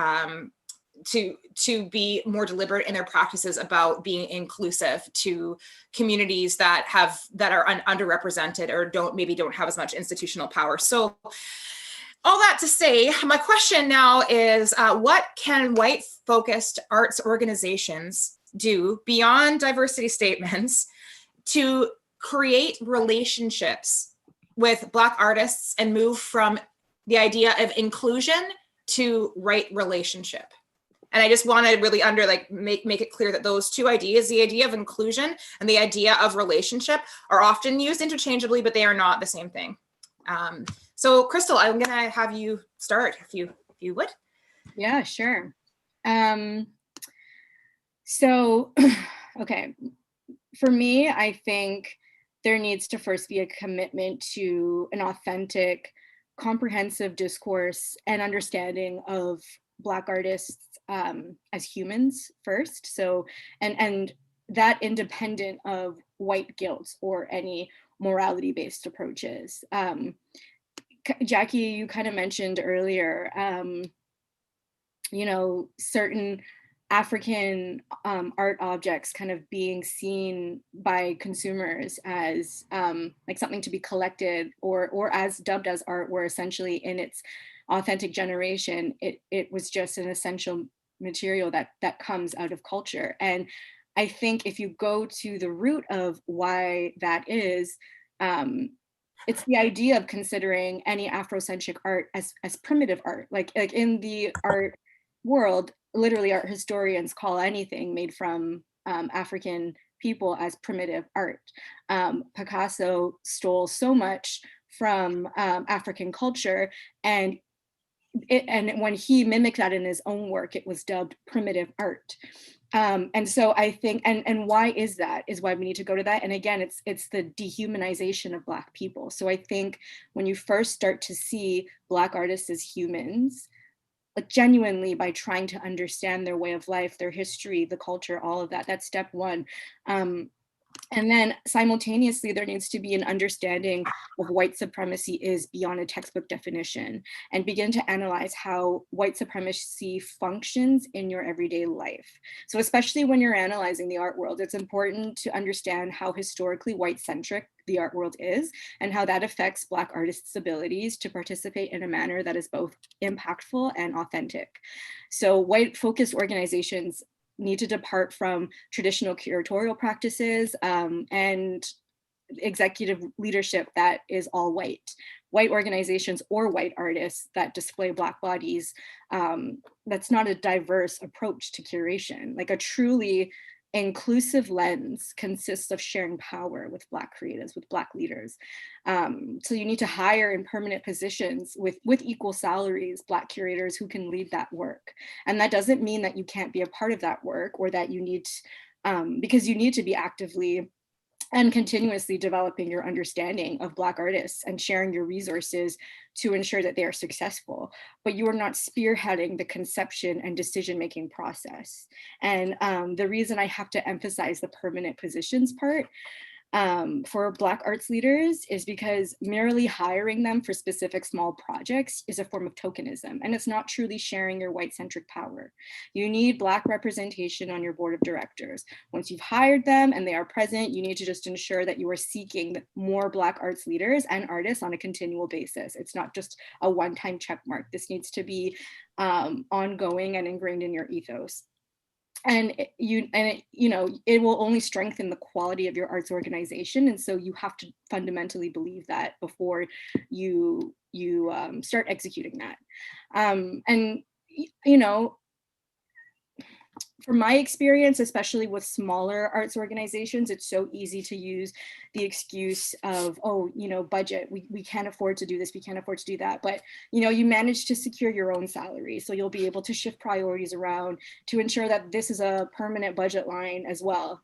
more deliberate in their practices about being inclusive to communities that are underrepresented or don't have as much institutional power. So all that to say, my question now is, what can white-focused arts organizations do beyond diversity statements to create relationships with Black artists and move from the idea of inclusion to right relationship? And I just want to really make it clear that those two ideas, the idea of inclusion and the idea of relationship, are often used interchangeably, but they are not the same thing. So Krystal, I'm gonna have you start if you would. Yeah, sure. So, okay, for me, I think there needs to first be a commitment to an authentic, comprehensive discourse and understanding of Black artists as humans first. So, and that independent of white guilt or any morality-based approaches. Jacky, you kind of mentioned earlier, you know, certain African art objects kind of being seen by consumers as like something to be collected, or as dubbed as art, where essentially in its authentic generation, it was just an essential material that comes out of culture. And I think if you go to the root of why that is, it's the idea of considering any Afrocentric art as primitive art. Like in the art world, literally art historians call anything made from African people as primitive art. Picasso stole so much from African culture, and when he mimicked that in his own work, it was dubbed primitive art. And so I think, and why is that, is why we need to go to that. And again, it's the dehumanization of Black people. So I think when you first start to see Black artists as humans, like genuinely by trying to understand their way of life, their history, the culture, all of that, that's step one. And then simultaneously, there needs to be an understanding of white supremacy is beyond a textbook definition, and begin to analyze how white supremacy functions in your everyday life. So especially when you're analyzing the art world, it's important to understand how historically white-centric the art world is, and how that affects Black artists' abilities to participate in a manner that is both impactful and authentic. So white-focused organizations need to depart from traditional curatorial practices and executive leadership that is all white. White organizations or white artists that display Black bodies, that's not a diverse approach to curation. Like a truly inclusive lens consists of sharing power with Black creatives, with Black leaders. So you need to hire in permanent positions with equal salaries Black curators who can lead that work. And that doesn't mean that you can't be a part of that work, or that you need, because you need to be actively and continuously developing your understanding of Black artists and sharing your resources to ensure that they are successful, but you are not spearheading the conception and decision-making process. And the reason I have to emphasize the permanent positions part for Black arts leaders is because merely hiring them for specific small projects is a form of tokenism, and it's not truly sharing your white-centric power. You need Black representation on your board of directors. Once you've hired them and they are present, you need to just ensure that you are seeking more Black arts leaders and artists on a continual basis. It's not just a one-time check mark. This needs to be ongoing and ingrained in your ethos. And it will only strengthen the quality of your arts organization. And so you have to fundamentally believe that before you start executing that. And you know, from my experience, especially with smaller arts organizations, it's so easy to use the excuse of, oh, you know, budget, we can't afford to do this, we can't afford to do that. But, you know, you manage to secure your own salary. So you'll be able to shift priorities around to ensure that this is a permanent budget line as well.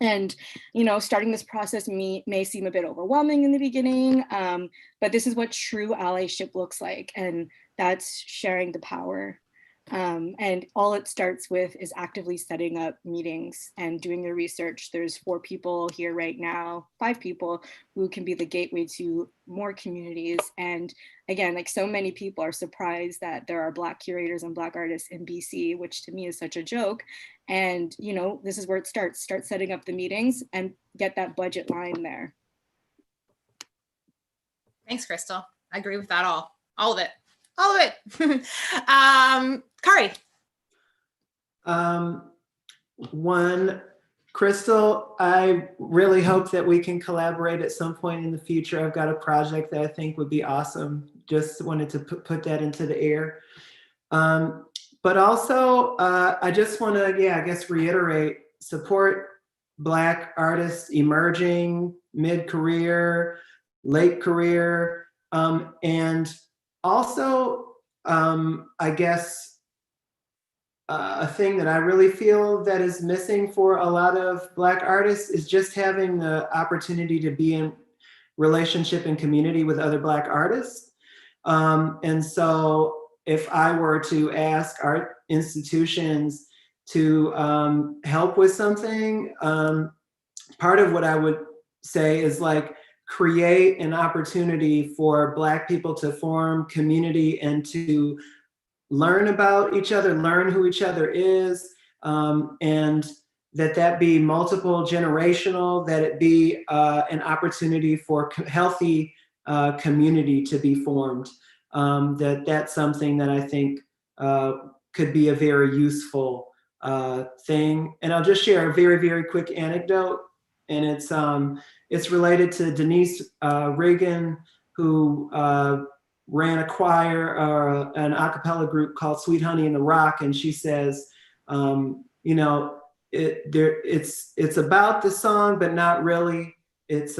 And, you know, starting this process may seem a bit overwhelming in the beginning, but this is what true allyship looks like. And that's sharing the power. And all it starts with is actively setting up meetings and doing your research. There's 4 people here right now, 5 people who can be the gateway to more communities. And again, like so many people are surprised that there are Black curators and Black artists in BC, which to me is such a joke. And, you know, this is where it starts. Start setting up the meetings and get that budget line there. Thanks, Krystal. I agree with that all of it. All of it. Khari. One, Krystal, I really hope that we can collaborate at some point in the future. I've got a project that I think would be awesome. Just wanted to put that into the air. But also, I just want to, I guess, reiterate, support Black artists emerging, mid-career, late career, and also, I guess, a thing that I really feel that is missing for a lot of Black artists is just having the opportunity to be in relationship and community with other Black artists. And so if I were to ask art institutions to help with something, part of what I would say is like create an opportunity for Black people to form community and to learn about each other, learn who each other is, and that be multiple generational, that it be an opportunity for healthy community to be formed. That's something that I think could be a very useful thing. And I'll just share a very, very quick anecdote. And it's related to Denise Reagan, who ran a choir or an a cappella group called Sweet Honey in the Rock. And she says, you know, it's about the song, but not really. It's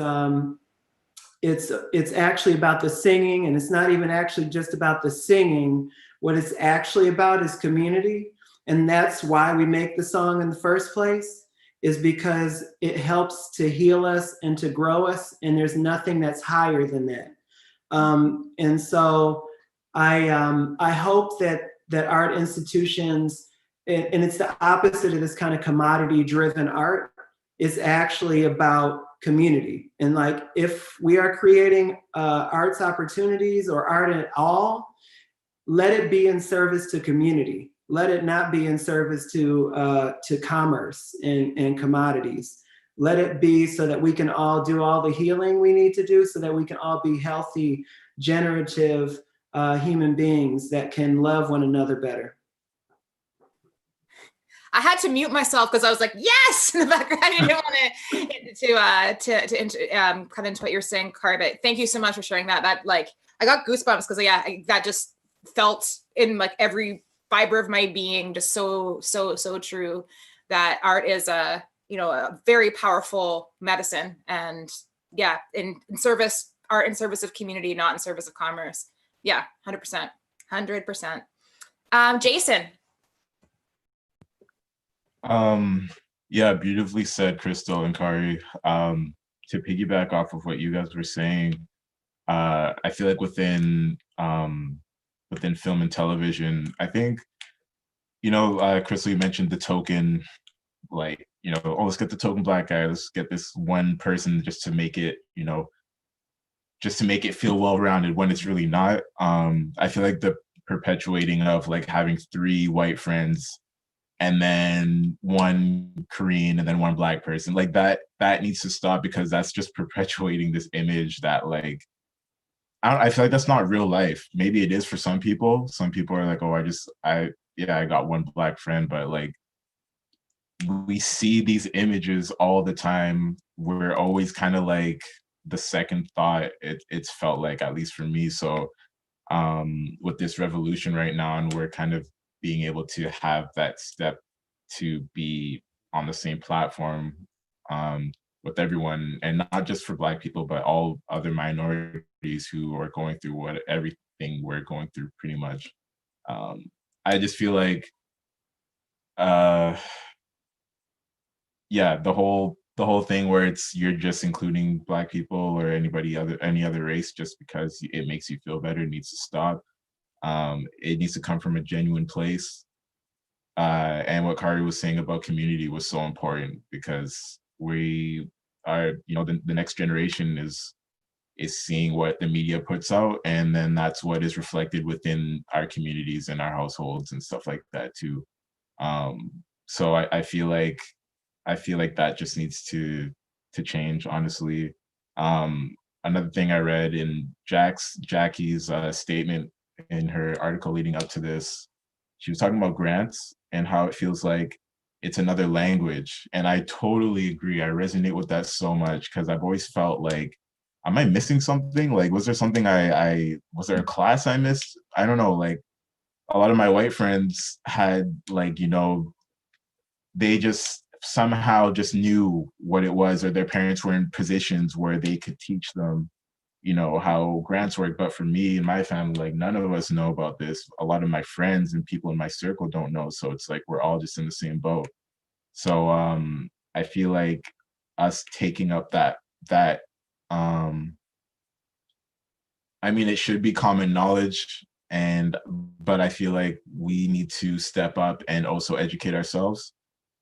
actually about the singing, and it's not even actually just about the singing. What it's actually about is community. And that's why we make the song in the first place, is because it helps to heal us and to grow us. And there's nothing that's higher than that. And so I hope that art institutions, and it's the opposite of this kind of commodity driven art, is actually about community. And like, if we are creating arts opportunities or art at all, let it be in service to community. Let it not be in service to commerce and commodities. Let it be so that we can all do all the healing we need to do, so that we can all be healthy, generative human beings that can love one another better. I had to mute myself because I was like, yes, in the background. I didn't want to cut into what you're saying, Khari, but thank you so much for sharing that. That, like, I got goosebumps because that just felt in like every fiber of my being, just so true, that art is a very powerful medicine, and in service, art in service of community, not in service of commerce. 100%. Jason. Beautifully said, Krystal and Khari. To piggyback off of what you guys were saying, I feel like within film and television, I think, Krystal, you mentioned the token, like, let's get the token Black guy, let's get this one person just to make it, feel well-rounded, when it's really not. I feel like the perpetuating of like having 3 white friends and then 1 Korean and then 1 Black person, like that needs to stop, because that's just perpetuating this image that, like, I feel like that's not real life. Maybe it is for some people. Some people are like, oh, I got 1 Black friend, but like, we see these images all the time. We're always kind of like the second thought, it's felt like, at least for me. So with this revolution right now, and we're kind of being able to have that step to be on the same platform with everyone, and not just for Black people, but all other minorities who are going through everything we're going through, pretty much. I just feel like, the whole thing where you're just including Black people or any other race just because it makes you feel better needs to stop. It needs to come from a genuine place. And what Khari was saying about community was so important, because we are, the next generation is seeing what the media puts out, and then that's what is reflected within our communities and our households and stuff like that too. So I feel like that just needs to change, honestly. Another thing I read in Jacky's statement in her article leading up to this, she was talking about grants and how it feels like it's another language. And I totally agree. I resonate with that so much, because I've always felt like, am I missing something? Like, was there something was there a class I missed? I don't know. Like, a lot of my white friends had, like, they just somehow just knew what it was, or their parents were in positions where they could teach them, how grants work. But for me and my family, like, none of us know about this. A lot of my friends and people in my circle don't know. So it's like, we're all just in the same boat. So I feel like us taking up that I mean, it should be common knowledge But I feel like we need to step up and also educate ourselves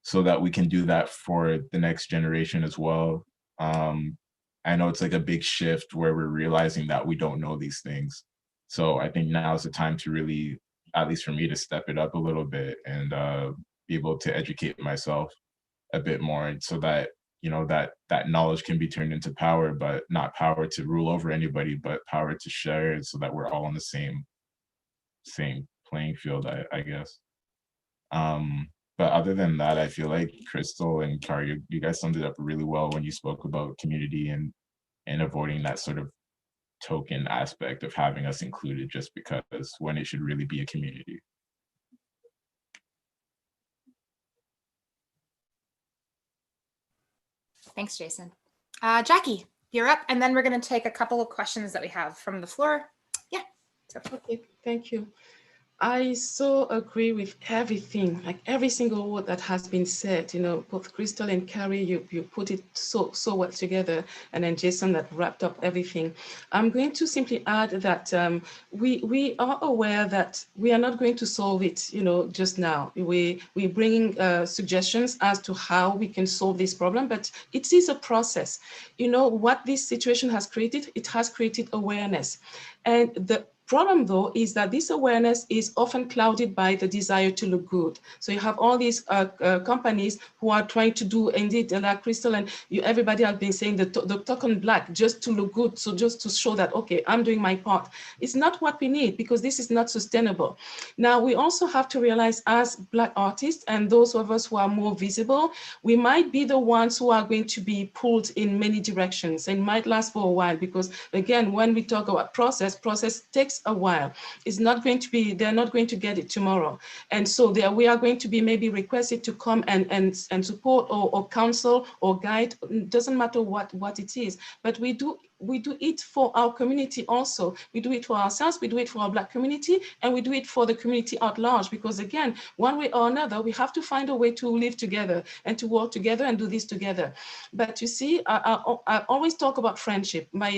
so that we can do that for the next generation as well. I know it's like a big shift where we're realizing that we don't know these things. So I think now is the time to really, at least for me, to step it up a little bit and be able to educate myself a bit more, and so that, you know, that knowledge can be turned into power, but not power to rule over anybody, but power to share it so that we're all on the same playing field, I guess. But other than that, I feel like Krystal and Khari, you guys summed it up really well when you spoke about community and avoiding that sort of token aspect of having us included just because, when it should really be a community. Thanks, Jason. Jacky, you're up, and then we're going to take a couple of questions that we have from the floor. Yeah. Okay, thank you. I so agree with everything, like every single word that has been said. You know, both Krystal and Khari, you put it so well together, and then Jason that wrapped up everything. I'm going to simply add that we are aware that we are not going to solve it, you know, just now. We're bringing suggestions as to how we can solve this problem, but it is a process. You know, what this situation has created, it has created awareness. And the problem, though, is that this awareness is often clouded by the desire to look good. So you have all these companies who are trying to do, indeed, like Krystal and everybody has been saying, the token black, just to look good, so just to show that, okay, I'm doing my part. It's not what we need, because this is not sustainable. Now, we also have to realize, as Black artists and those of us who are more visible, we might be the ones who are going to be pulled in many directions, and might last for a while, because, again, when we talk about process takes a while. It's not going to be, they're not going to get it tomorrow. And so there we are going to be maybe requested to come and support or counsel or guide. It doesn't matter what it is, but we do it for our community also. We do it for ourselves, we do it for our Black community, and we do it for the community at large, because again, one way or another, we have to find a way to live together and to work together and do this together. But you see, I always talk about friendship. My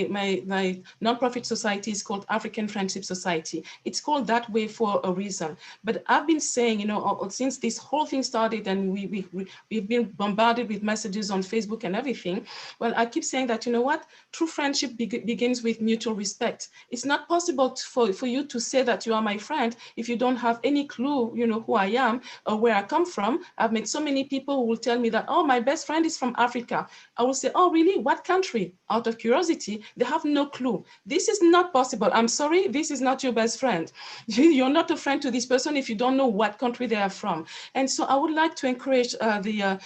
nonprofit society is called African Friendship Society. It's called that way for a reason. But I've been saying, you know, since this whole thing started and we've been bombarded with messages on Facebook and everything, well, I keep saying that, you know what, true friendship begins with mutual respect. It's not possible for you to say that you are my friend if you don't have any clue, you know, who I am or where I come from. I've met so many people who will tell me that, oh, my best friend is from Africa. I will say, oh, really? What country? Out of curiosity, they have no clue. This is not possible. I'm sorry, this is not your best friend. You're not a friend to this person if you don't know what country they are from. And so I would like to encourage the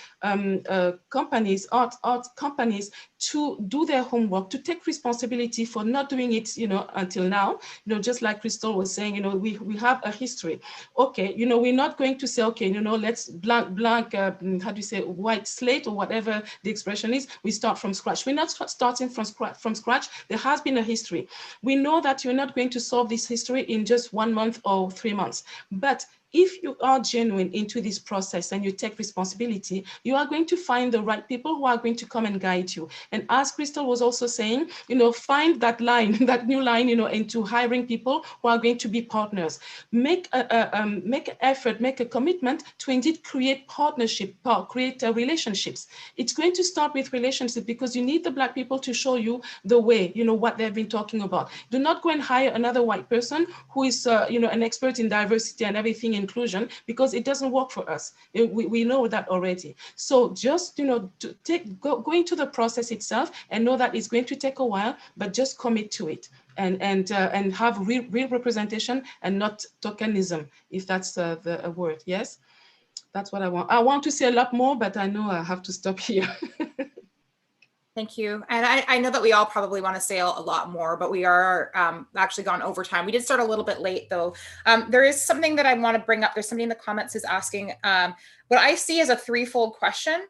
companies, art companies, to do their homework, to take responsibility for not doing it, you know, until now. You know, just like Krystal was saying, you know, we have a history. Okay, you know, we're not going to say, okay, you know, let's blank, how do you say, white slate or whatever the expression is. We start from scratch. We're not starting from scratch. There has been a history. We know that you're not going to solve this history in just 1 month or 3 months, but if you are genuine into this process and you take responsibility, you are going to find the right people who are going to come and guide you. And as Krystal was also saying, you know, find that line, that new line, you know, into hiring people who are going to be partners. Make an effort, make a commitment to indeed create partnership, create relationships. It's going to start with relationships, because you need the Black people to show you the way, you know, what they've been talking about. Do not go and hire another white person who is, you know, an expert in diversity and everything, inclusion, because it doesn't work for us. We know that already. So just, you know, to go into the process itself and know that it's going to take a while, but just commit to it and have real representation and not tokenism, if that's the word. Yes, that's what I want. I want to say a lot more, but I know I have to stop here. Thank you. And I know that we all probably want to say a lot more, but we are actually gone over time. We did start a little bit late, though. There is something that I want to bring up. There's somebody in the comments who's asking what I see as a threefold question.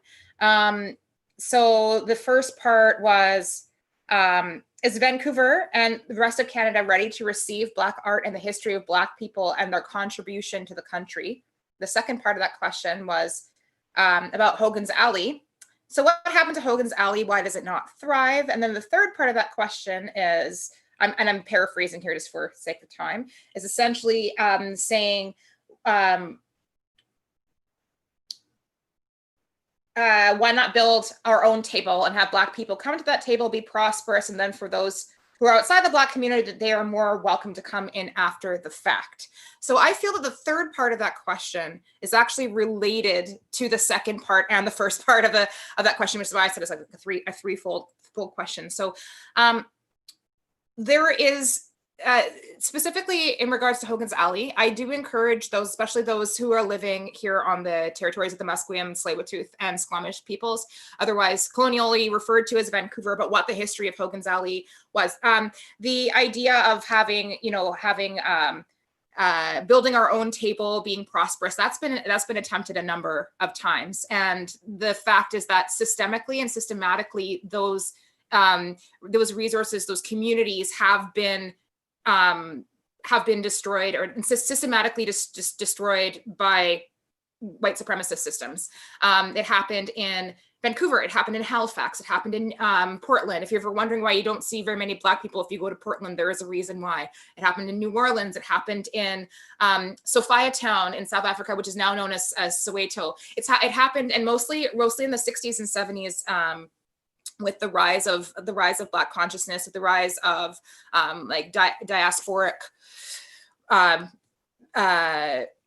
So the first part was, is Vancouver and the rest of Canada ready to receive Black art and the history of Black people and their contribution to the country? The second part of that question was about Hogan's Alley. So what happened to Hogan's Alley? Why does it not thrive? And then the third part of that question is, I'm paraphrasing here just for sake of time, is essentially saying, why not build our own table and have Black people come to that table, be prosperous, and then for those who are outside the Black community, they are more welcome to come in after the fact. So I feel that the third part of that question is actually related to the second part and the first part of that question, which is why I said it's like a threefold question. So there is, specifically in regards to Hogan's Alley, I do encourage those, especially those who are living here on the territories of the Musqueam, Tsleil-Waututh, and Squamish peoples, otherwise colonially referred to as Vancouver, but what the history of Hogan's Alley was. The idea of having building our own table, being prosperous, that's been attempted a number of times. And the fact is that systemically and systematically, those resources, those communities have been destroyed or systematically just destroyed by white supremacist systems. It happened in Vancouver, it happened in Halifax, it happened in Portland. If you're ever wondering why you don't see very many Black people if you go to Portland, there is a reason why. It happened in New Orleans, it happened in Sophia Town in South Africa, which is now known as Soweto. It happened, and mostly in the 60s and 70s, with the rise of Black consciousness, with the rise of like diasporic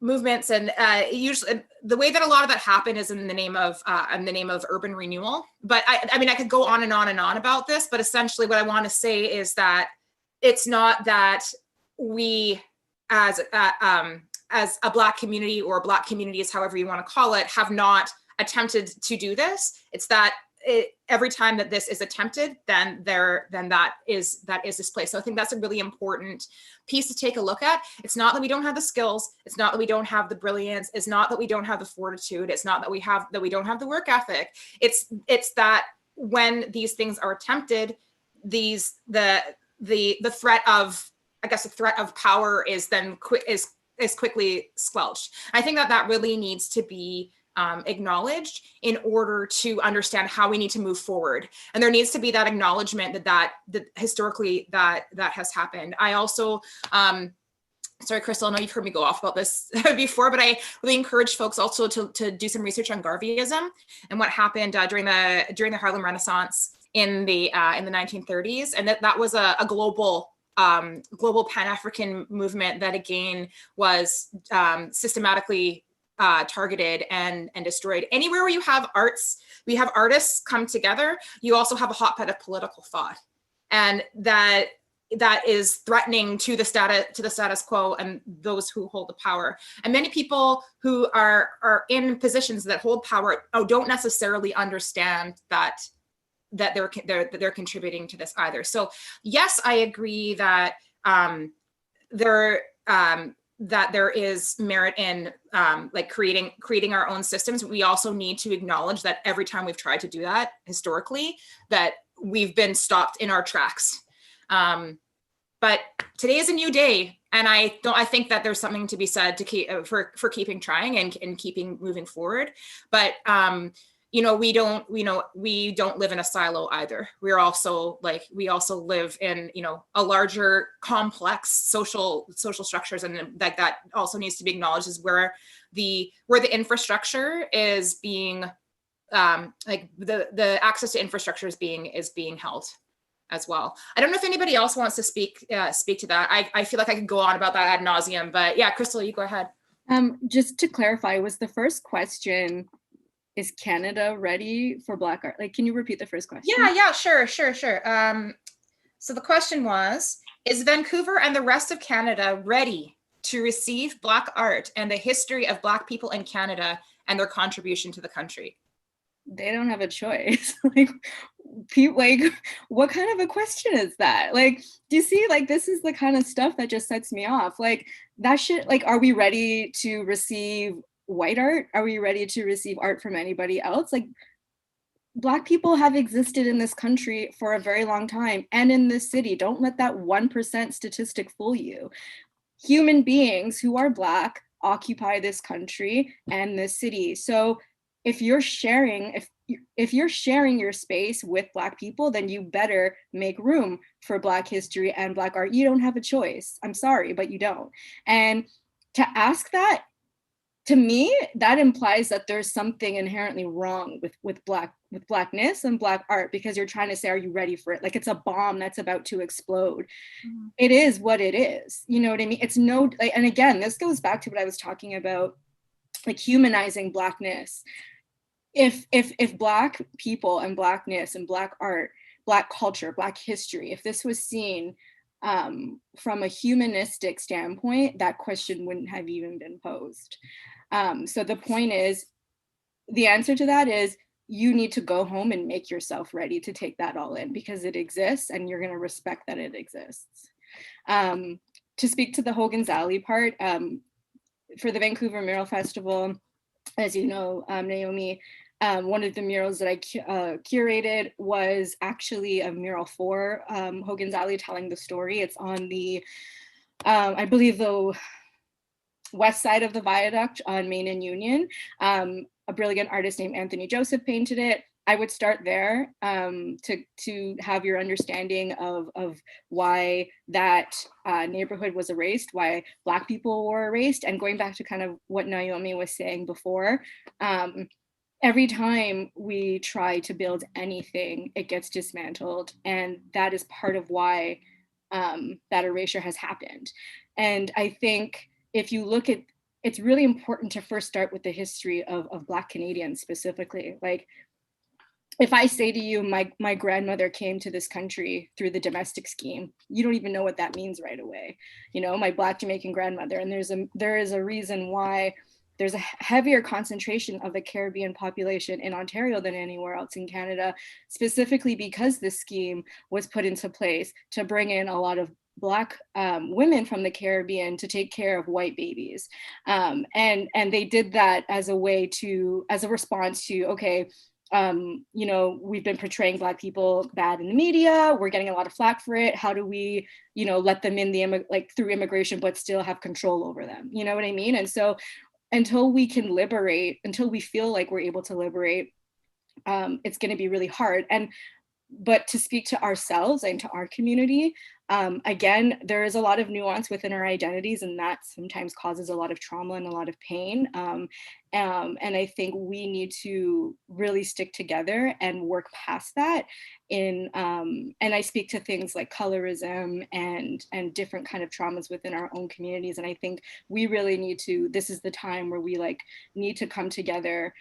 movements, and usually the way that a lot of that happened is in the name of urban renewal. But I mean, I could go on and on and on about this, but essentially what I want to say is that it's not that we as a Black community, or Black communities, however you want to call it, have not attempted to do this. It's that every time that this is attempted, then that is displaced. So I think that's a really important piece to take a look at. It's not that we don't have the skills. It's not that we don't have the brilliance. It's not that we don't have the fortitude. It's not that we don't have the work ethic. It's that when these things are attempted, the threat of, I guess, the threat of power is then is quickly squelched. I think that really needs to be acknowledged in order to understand how we need to move forward. And there needs to be that acknowledgement that historically that has happened. I also, sorry, Krystal, I know you've heard me go off about this before, but I really encourage folks also to do some research on Garveyism and what happened during the Harlem Renaissance in the 1930s. And that was a global Pan-African movement that again was systematically targeted and destroyed. Anywhere where you have artists come together, you also have a hotbed of political thought, and that is threatening to the status quo and those who hold the power. And many people who are in positions that hold power don't necessarily understand that they're contributing to this either. So yes, I agree that there is merit in like creating our own systems. We also need to acknowledge that every time we've tried to do that historically, that we've been stopped in our tracks. But today is a new day, and I think that there's something to be said to keep for keeping trying and keeping moving forward. But we don't live in a silo either. We also live in, a larger complex social structures. And that also needs to be acknowledged, is where the infrastructure is being, like the access to infrastructure is being held as well. I don't know if anybody else wants to speak to that. I feel like I could go on about that ad nauseum, but yeah, Krystal, you go ahead. Just to clarify, was the first question, is Canada ready for Black art? Like, can you repeat the first question? Yeah, sure. So the question was, is Vancouver and the rest of Canada ready to receive Black art and the history of Black people in Canada and their contribution to the country? They don't have a choice. What kind of a question is that? Like, do you see, like, this is the kind of stuff that just sets me off. Like, that shit, like, are we ready to receive white art? Are we ready to receive art from anybody else? Like, Black people have existed in this country for a very long time, and in this city. Don't let that 1% statistic fool you. Human beings who are Black occupy this country and this city. So if you're sharing, if if you're sharing your space with Black people, then you better make room for Black history and Black art. You don't have a choice. I'm sorry, but you don't. And to ask that, to me, that implies that there's something inherently wrong with Blackness and Black art, because you're trying to say, are you ready for it? Like it's a bomb that's about to explode. Mm-hmm. It is what it is. You know what I mean? It's no, like, and again, this goes back to what I was talking about, like humanizing Blackness. If Black people and Blackness and Black art, Black culture, Black history, if this was seen from a humanistic standpoint, that question wouldn't have even been posed. So the point is, the answer to that is, you need to go home and make yourself ready to take that all in, because it exists and you're going to respect that it exists. To speak to the Hogan's Alley part, for the Vancouver Mural Festival, as you know, Naomi, one of the murals that I curated was actually a mural for Hogan's Alley, telling the story. It's on the, I believe, the west side of the viaduct on Main and Union. A brilliant artist named Anthony Joseph painted it. I would start there to have your understanding of why that neighborhood was erased, why Black people were erased, and going back to kind of what Naomi was saying before. Every time we try to build anything, it gets dismantled, and that is part of why that erasure has happened. And I think if you look at, it's really important to first start with the history of Black Canadians specifically. Like, if I say to you, my grandmother came to this country through the domestic scheme, you don't even know what that means right away. You know, my Black Jamaican grandmother, and there is a reason why there's a heavier concentration of the Caribbean population in Ontario than anywhere else in Canada, specifically because this scheme was put into place to bring in a lot of Black women from the Caribbean to take care of white babies. And they did that as a way to, as a response to, okay, you know, we've been portraying Black people bad in the media, we're getting a lot of flack for it. How do we, you know, let them in through immigration, but still have control over them? You know what I mean? And so until we can liberate, until we feel like we're able to liberate, it's going to be really hard. But to speak to ourselves and to our community, again, there is a lot of nuance within our identities, and that sometimes causes a lot of trauma and a lot of pain. And I think we need to really stick together and work past that. And I speak to things like colorism and different kind of traumas within our own communities. And I think we really need to, this is the time where we need to come together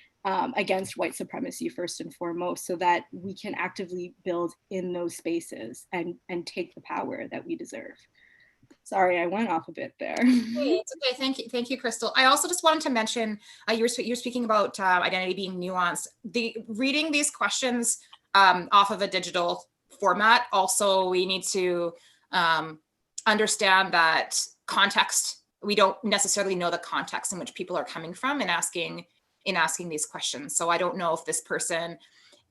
against white supremacy first and foremost, so that we can actively build in those spaces and take the power that we deserve. Sorry, I went off a bit there. Hey, it's okay. Thank you, Krystal. I also just wanted to mention, you're speaking about identity being nuanced. Reading these questions off of a digital format, also we need to understand that context. We don't necessarily know the context in which people are coming from in asking these questions. So I don't know if this person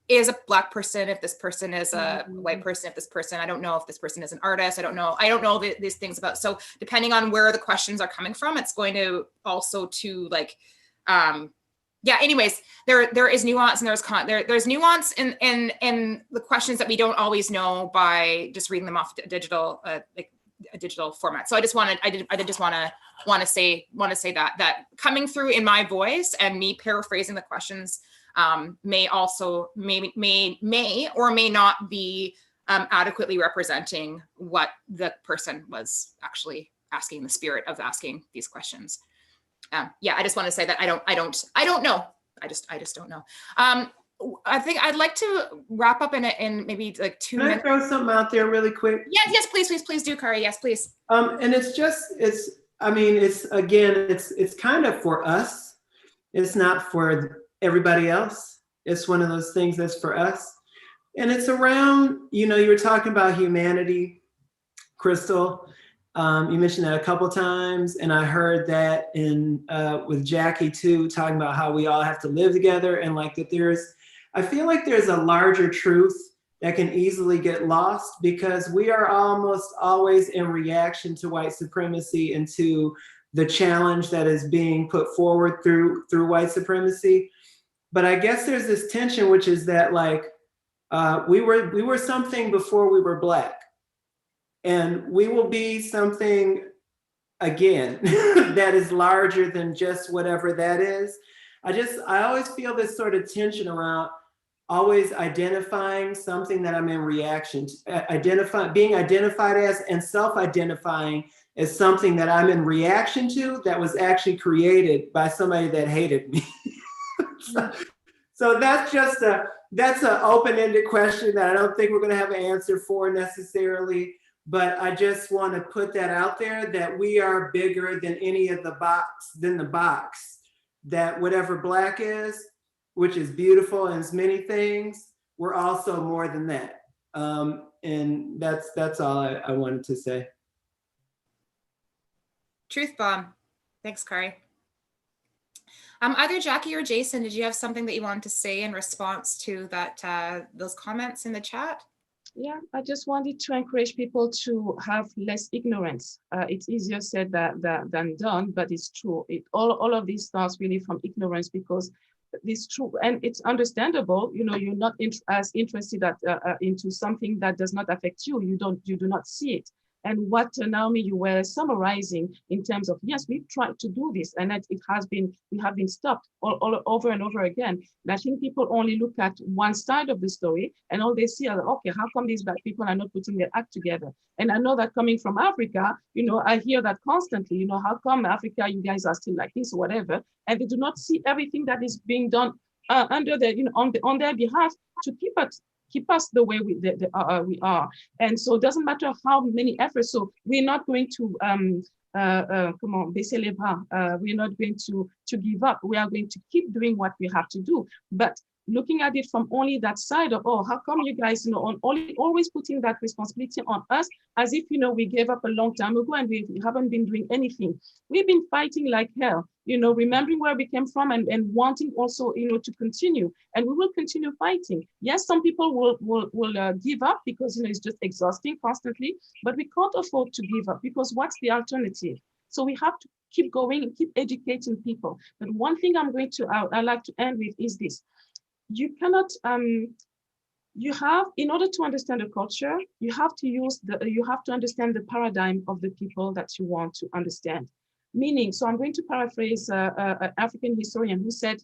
is a Black person, if this person is a white person, if this person, I don't know if this person is an artist. I don't know these things about. So depending on where the questions are coming from, it's going to also to like, yeah, anyways, there is nuance, and there's nuance in the questions that we don't always know by just reading them off digital, like a digital format. So I just want to say that coming through in my voice and me paraphrasing the questions may or may not be adequately representing what the person was actually asking, the spirit of asking these questions. Yeah, I just want to say that I don't know. I just don't know. I think I'd like to wrap up in maybe like 2 minutes. Can I throw something out there really quick? Yes, please do, Khari. Yes, please. And it's kind of for us. It's not for everybody else. It's one of those things that's for us. And it's around, you know, you were talking about humanity, Krystal. You mentioned that a couple times, and I heard that with Jacky too, talking about how we all have to live together, and like that I feel like there's a larger truth that can easily get lost, because we are almost always in reaction to white supremacy and to the challenge that is being put forward through white supremacy. But I guess there's this tension, which is that like, we were something before we were Black, and we will be something again that is larger than just whatever that is. I always feel this sort of tension around always identifying something that I'm in reaction to, being identified as, and self-identifying as something that I'm in reaction to that was actually created by somebody that hated me. So that's an open-ended question that I don't think we're going to have an answer for necessarily. But I just want to put that out there, that we are bigger than any of the box, that whatever Black is, which is beautiful and is many things, we're also more than that. And that's all I wanted to say. Truth bomb. Thanks, Khari. Either Jacky or Jason, did you have something that you wanted to say in response to that those comments in the chat? Yeah, I just wanted to encourage people to have less ignorance. It's easier said than done, but it's true. All of this starts really from ignorance, because it's true, and it's understandable. You know, you're not as interested into something that does not affect you. You do not see it. And what, Naomi, you were summarizing in terms of, yes, we've tried to do this, and we have been stopped all over and over again. And I think people only look at one side of the story, and all they see are, okay, how come these Black people are not putting their act together? And I know that coming from Africa, you know, I hear that constantly, you know, how come Africa, you guys are still like this or whatever? And they do not see everything that is being done under their, you know, on their behalf to keep us the way we are. And so it doesn't matter how many efforts. So we're not going to baisser les bras. We're not going to give up. We are going to keep doing what we have to do. But looking at it from only that side of, oh, how come you guys, you know, always putting that responsibility on us, as if, you know, we gave up a long time ago and we haven't been doing anything. We've been fighting like hell, you know, remembering where we came from and wanting also, you know, to continue. And we will continue fighting. Yes, some people will give up because, you know, it's just exhausting constantly, but we can't afford to give up, because what's the alternative? So we have to keep going and keep educating people. But one thing I'd like to end with is this. You cannot, in order to understand a culture, you have to understand the paradigm of the people that you want to understand. Meaning, so I'm going to paraphrase an African historian who said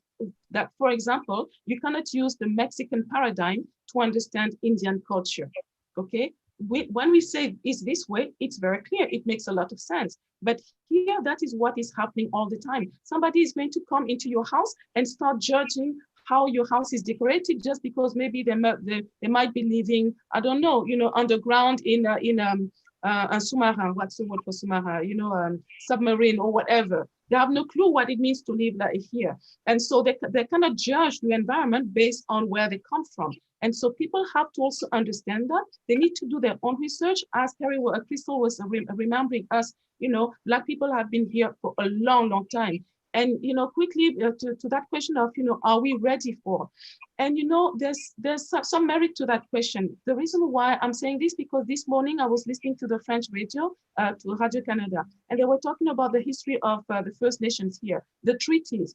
that, for example, you cannot use the Mexican paradigm to understand Indian culture, okay? When we say it's this way, it's very clear, it makes a lot of sense. But here, that is what is happening all the time. Somebody is going to come into your house and start judging how your house is decorated just because maybe they might be living, I don't know, you know, underground in a sous-marin, what's the word for sous-marin, you know, submarine or whatever. They have no clue what it means to live like here. And so they cannot judge the environment based on where they come from. And so people have to also understand that. They need to do their own research. As Krystal was remembering us, you know, Black people have been here for a long, long time. And, you know, quickly to that question of, you know, are we ready for? And, you know, there's some merit to that question. The reason why I'm saying this, because this morning I was listening to the French radio, to Radio Canada, and they were talking about the history of the First Nations here, the treaties.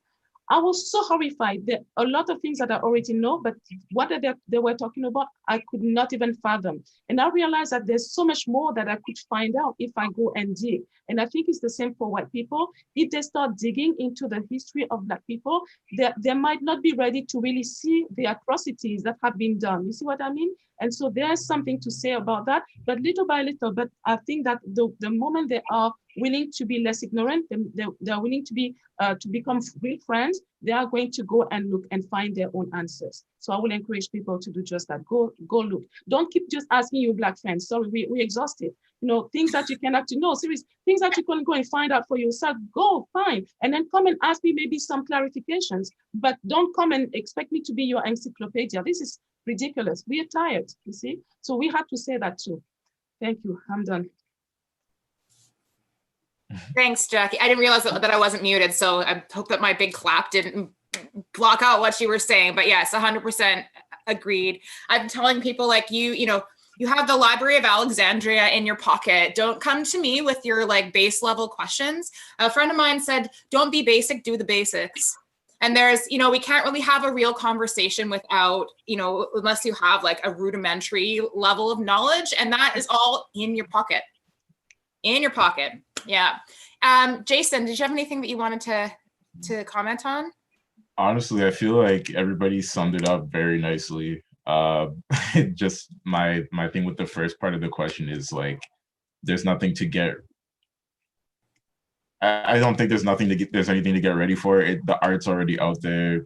I was so horrified that a lot of things that I already know, but what they were talking about, I could not even fathom. And I realized that there's so much more that I could find out if I go and dig. And I think it's the same for white people. If they start digging into the history of Black people, they might not be ready to really see the atrocities that have been done. You see what I mean? And so there's something to say about that, but little by little. But I think that the moment they are willing to be less ignorant, they are willing to become real friends, they are going to go and look and find their own answers. So I will encourage people to do just that. Go look. Don't keep just asking your Black friends. Sorry, we're exhausted. You know, things that you cannot know, serious things that you can go and find out for yourself. Go find, and then come and ask me maybe some clarifications. But don't come and expect me to be your encyclopedia. This is ridiculous. We are tired, you see. So we have to say that too. Thank you. I'm done. Thanks, Jacky. I didn't realize that I wasn't muted, so I hope that my big clap didn't block out what you were saying. But yes, 100% agreed. I'm telling people like you know, you have the Library of Alexandria in your pocket. Don't come to me with your like base level questions. A friend of mine said, don't be basic, do the basics. And there's, you know, we can't really have a real conversation without, you know, unless you have like a rudimentary level of knowledge, and that is all in your pocket. In your pocket. Yeah. Jason, did you have anything that you wanted to comment on? Honestly, I feel like everybody summed it up very nicely. Just my thing with the first part of the question is like, there's nothing to get. I don't think there's anything to get ready for. The art's already out there.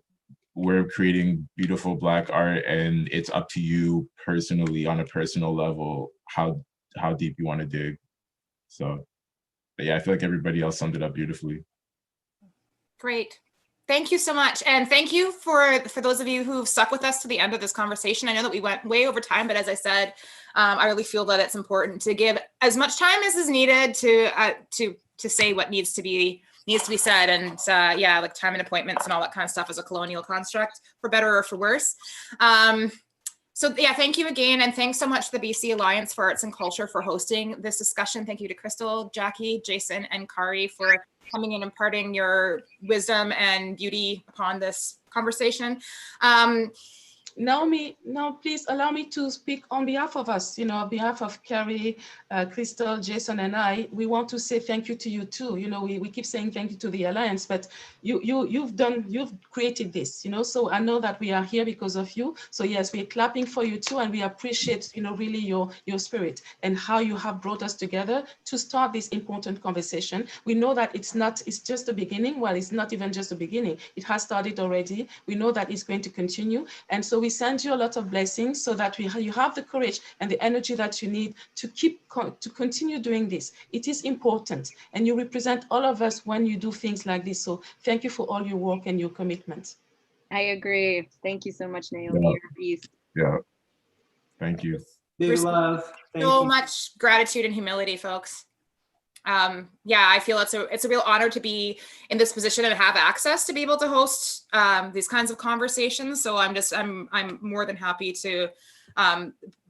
We're creating beautiful Black art, and it's up to you personally, on a personal level, how deep you want to dig. So, but yeah, I feel like everybody else summed it up beautifully. Great. Thank you so much. And thank you for those of you who've stuck with us to the end of this conversation. I know that we went way over time, but as I said, I really feel that it's important to give as much time as is needed to say what needs to be said. And yeah, like time and appointments and all that kind of stuff is a colonial construct, for better or for worse. So yeah, thank you again. And thanks so much to the BC Alliance for Arts and Culture for hosting this discussion. Thank you to Krystal, Jacky, Jason, and Khari for coming in and imparting your wisdom and beauty upon this conversation. Naomi, now please allow me to speak on behalf of us, on behalf of Khari, Krystal, Jason, and I. We want to say thank you to you too. We keep saying thank you to the Alliance, but you've created this, so I know that we are here because of you. So yes, we're clapping for you too, and we appreciate, really your spirit and how you have brought us together to start this important conversation. We know that it's just the beginning. Well, it's not even just the beginning. It has started already. We know that it's going to continue. And so we send you a lot of blessings so that you have the courage and the energy that you need to to continue doing this. It is important, and you represent all of us when you do things like this. So thank you for all your work and your commitment. I agree. Thank you so much, Naomi. You're a beast. Yeah. Thank you. Big love. Thank so you. much gratitude and humility, folks. Yeah, I feel it's a real honor to be in this position and have access to be able to host these kinds of conversations. So I'm more than happy to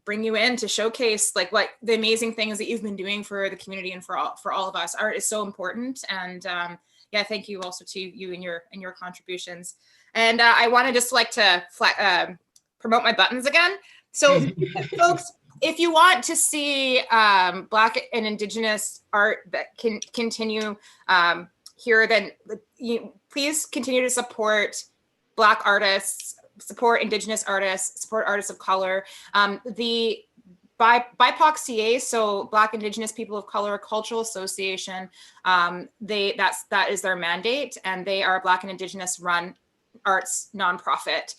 bring you in to showcase like what the amazing things that you've been doing for the community and for all of us. Art is so important, and yeah, thank you also to you and your contributions. And I want to just like to promote my buttons again. So folks, if you want to see Black and Indigenous art that can continue here, then please continue to support Black artists, support Indigenous artists, support artists of color. The BIPOC CA, so Black Indigenous People of Color Cultural Association, that is their mandate, and they are Black and Indigenous run arts nonprofit.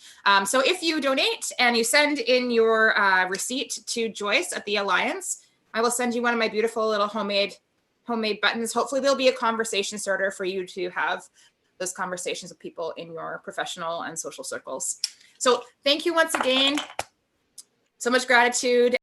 So if you donate and you send in your receipt to Joyce at the Alliance, I will send you one of my beautiful little homemade buttons. Hopefully there'll be a conversation starter for you to have those conversations with people in your professional and social circles. So thank you once again. So much gratitude.